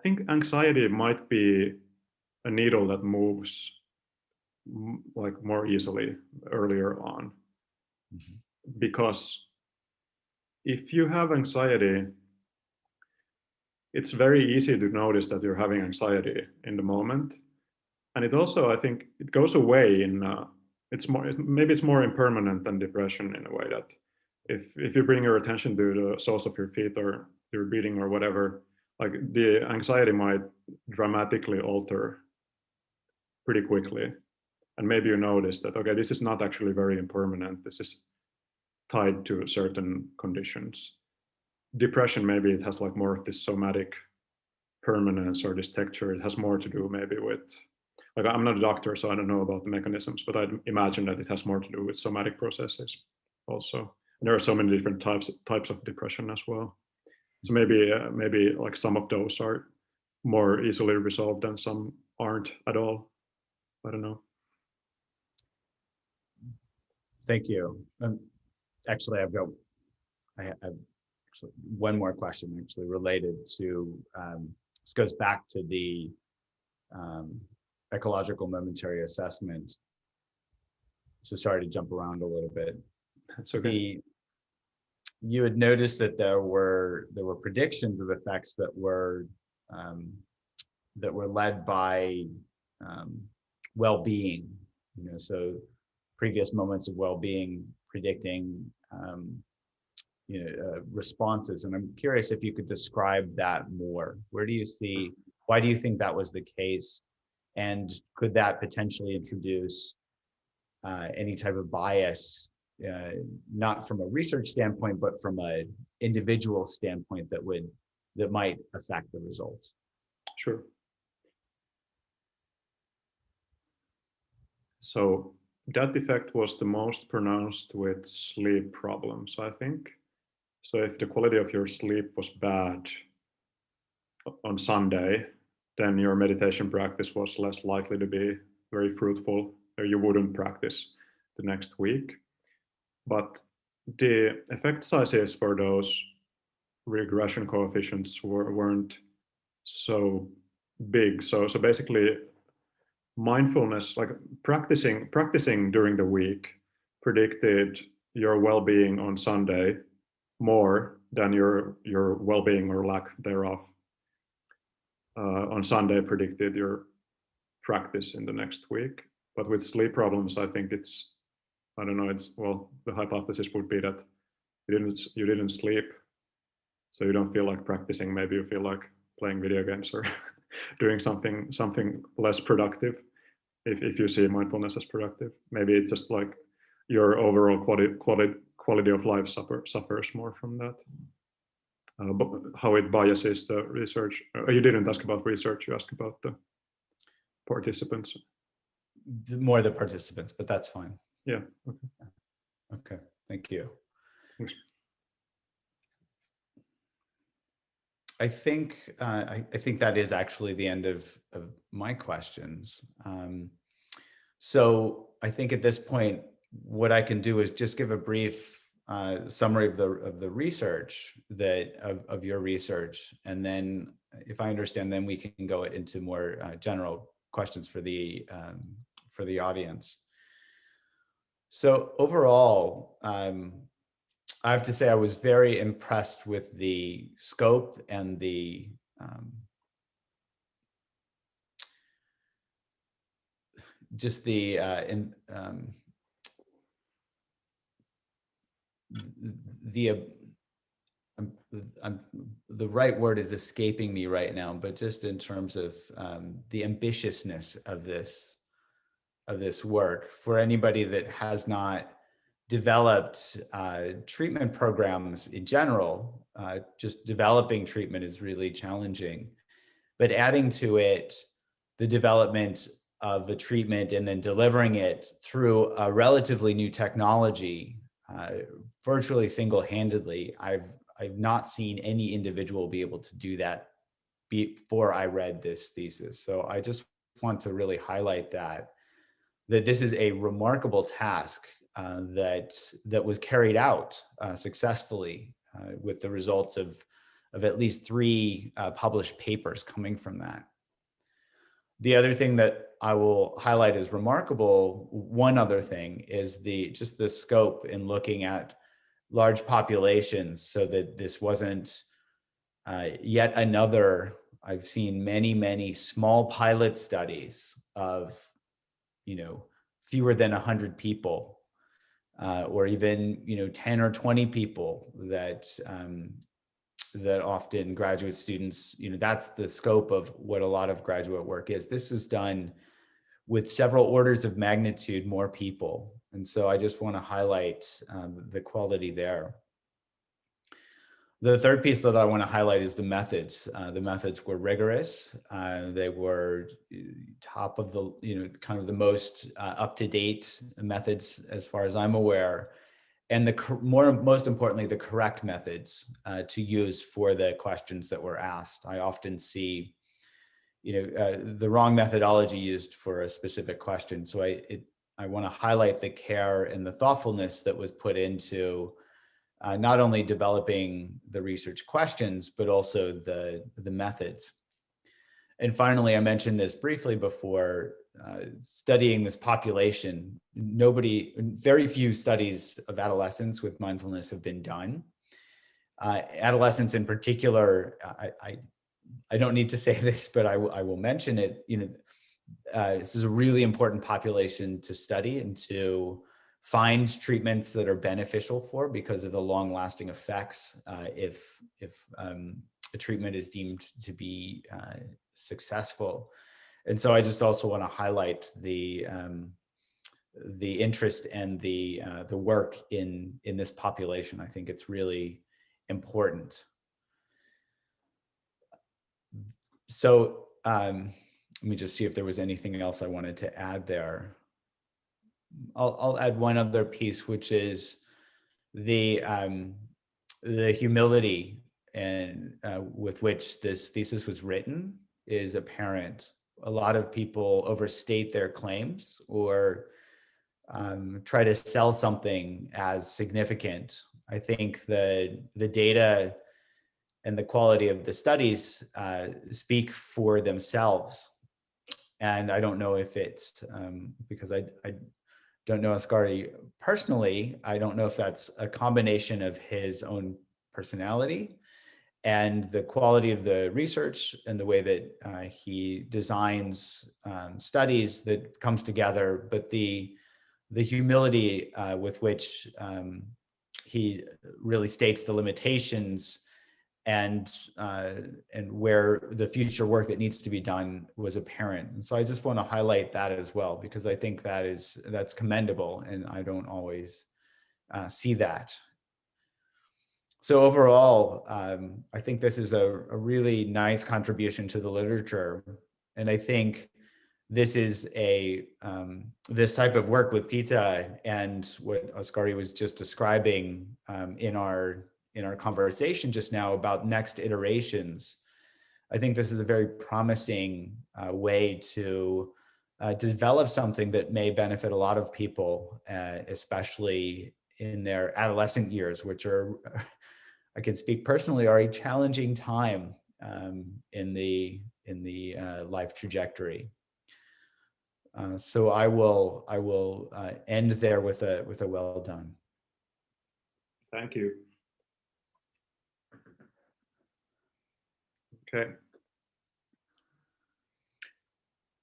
think anxiety might be a needle that moves like more easily earlier on. Because if you have anxiety, it's very easy to notice that you're having anxiety in the moment. And it also, I think, it goes away in, maybe it's more impermanent than depression in a way that if you bring your attention to the soles of your feet or your breathing or whatever, like the anxiety might dramatically alter pretty quickly. And maybe you notice that, okay, this is not actually very impermanent. This is tied to certain conditions. Depression, maybe it has like more of this somatic permanence or this texture. It has more to do maybe with, like I'm not a doctor, so I don't know about the mechanisms, but I'd imagine that it has more to do with somatic processes also. And there are so many different types of depression as well. So maybe like some of those are more easily resolved and some aren't at all. I don't know. Thank you. Actually, I have actually one more question actually related to, this goes back to the ecological momentary assessment. So sorry to jump around a little bit. That's okay. You had noticed that there were predictions of effects that were led by well-being. So previous moments of well-being predicting responses. And I'm curious if you could describe that more. Why do you think that was the case? And could that potentially introduce any type of bias, not from a research standpoint, but from an individual standpoint that might affect the results? Sure. So that effect was the most pronounced with sleep problems, I think. So if the quality of your sleep was bad on Sunday, then your meditation practice was less likely to be very fruitful, or you wouldn't practice the next week. But the effect sizes for those regression coefficients weren't so big. So basically, mindfulness, like practicing during the week, predicted your well-being on Sunday more than your well-being or lack thereof on Sunday predicted your practice in the next week. But with sleep problems, I think it's, I don't know, the hypothesis would be that you didn't sleep, so you don't feel like practicing. Maybe you feel like playing video games or doing something less productive. If you see mindfulness as productive, maybe it's just like your overall quality of life suffers more from that. But how it biases the research. You didn't ask about research, you asked about the participants. More the participants, but that's fine. Yeah. Okay. Thank you. Thanks. I think that is actually the end of my questions. So I think at this point, what I can do is just give a brief summary of the research of your research, and then, if I understand, then we can go into more general questions for the audience. So overall, I have to say I was very impressed with the scope and the just the right word is escaping me right now, but just in terms of the ambitiousness of this work, for anybody that has not developed treatment programs in general, just developing treatment is really challenging. But adding to it the development of the treatment and then delivering it through a relatively new technology, virtually single-handedly, I've not seen any individual be able to do that before I read this thesis. So I just want to really highlight that this is a remarkable task that was carried out successfully with the results of at least 3 published papers coming from that. The other thing that I will highlight as remarkable, one other thing, is just the scope in looking at large populations, so that this wasn't yet another. I've seen many small pilot studies of, fewer than 100 people, or even 10 or 20 people that often graduate students, that's the scope of what a lot of graduate work is. This was done with several orders of magnitude more people. And so I just want to highlight the quality there. The third piece that I want to highlight is the methods. The methods were rigorous. They were top of the, kind of the most up-to-date methods as far as I'm aware. And most importantly, the correct methods to use for the questions that were asked. I often see, the wrong methodology used for a specific question. So I want to highlight the care and the thoughtfulness that was put into not only developing the research questions, but also the methods. And finally, I mentioned this briefly before, studying this population. Very few studies of adolescents with mindfulness have been done. Adolescents in particular, I don't need to say this, but I will mention it. This is a really important population to study and to find treatments that are beneficial for, because of the long-lasting effects if a treatment is deemed to be successful. And so I just also want to highlight the interest and the work in this population. I think it's really important. So let me just see if there was anything else I wanted to add there. I'll add one other piece, which is the humility and with which this thesis was written is apparent. A lot of people overstate their claims or try to sell something as significant. I think the data and the quality of the studies speak for themselves. And I don't know if it's because I don't know Oskari personally. I don't know if that's a combination of his own personality and the quality of the research and the way that he designs studies that comes together, but the humility with which he really states the limitations and where the future work that needs to be done was apparent. And so I just want to highlight that as well, because I think that's commendable, and I don't always see that. So overall, I think this is a really nice contribution to the literature. And I think this is this type of work with Tita and what Oskari was just describing in our conversation just now about next iterations. I think this is a very promising way to develop something that may benefit a lot of people, especially in their adolescent years, which are, I can speak personally, are a challenging time in the life trajectory. So I will end there with a well done. Thank you. Okay.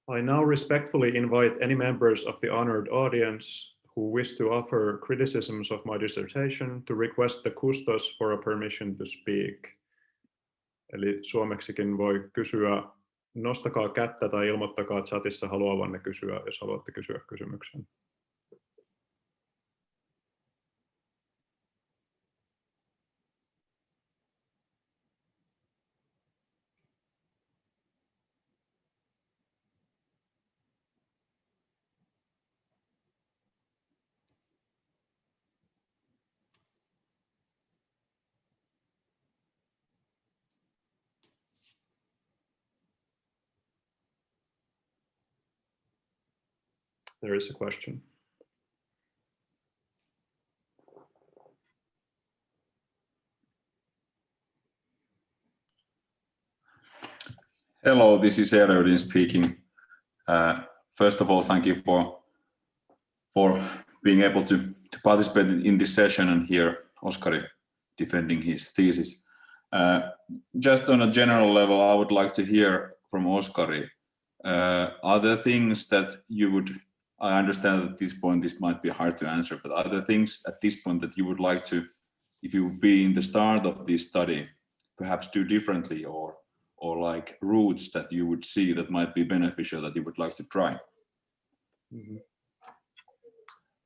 I now respectfully invite any members of the honored audience who wish to offer criticisms of my dissertation to request the custos for a permission to speak. Eli suomeksikin voi kysyä, nostakaa kättä tai ilmoittakaa chatissa haluavanne kysyä, jos haluatte kysyä kysymyksen. There is a question. Hello, this is Erudin speaking. First of all, thank you for being able to participate in this session and hear Oskari defending his thesis. Just on a general level, I would like to hear from Oskari. Are there things that you would, I understand at this point this might be hard to answer, but are there things at this point that you would like to, if you would be in the start of this study, perhaps do differently, or like routes that you would see that might be beneficial that you would like to try? Mm-hmm.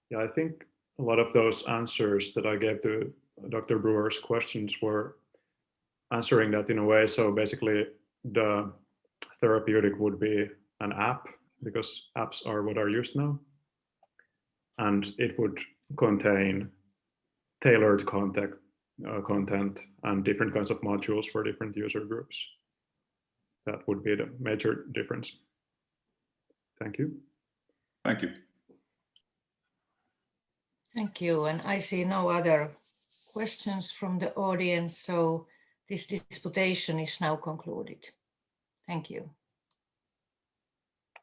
Yeah, I think a lot of those answers that I gave to Dr. Brewer's questions were answering that in a way. So basically the therapeutic would be an app, because apps are what are used now. And it would contain tailored content and different kinds of modules for different user groups. That would be the major difference. Thank you. Thank you. Thank you. And I see no other questions from the audience, so this disputation is now concluded. Thank you.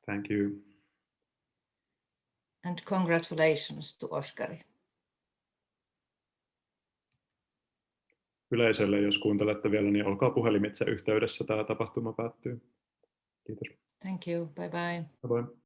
Thank you. And congratulations to Oskari. Yleisölle, jos kuuntelette vielä, niin olkaa puhelimitse yhteydessä. Tämä tapahtuma päättyy. Kiitos. Thank you. Bye bye. Bye bye.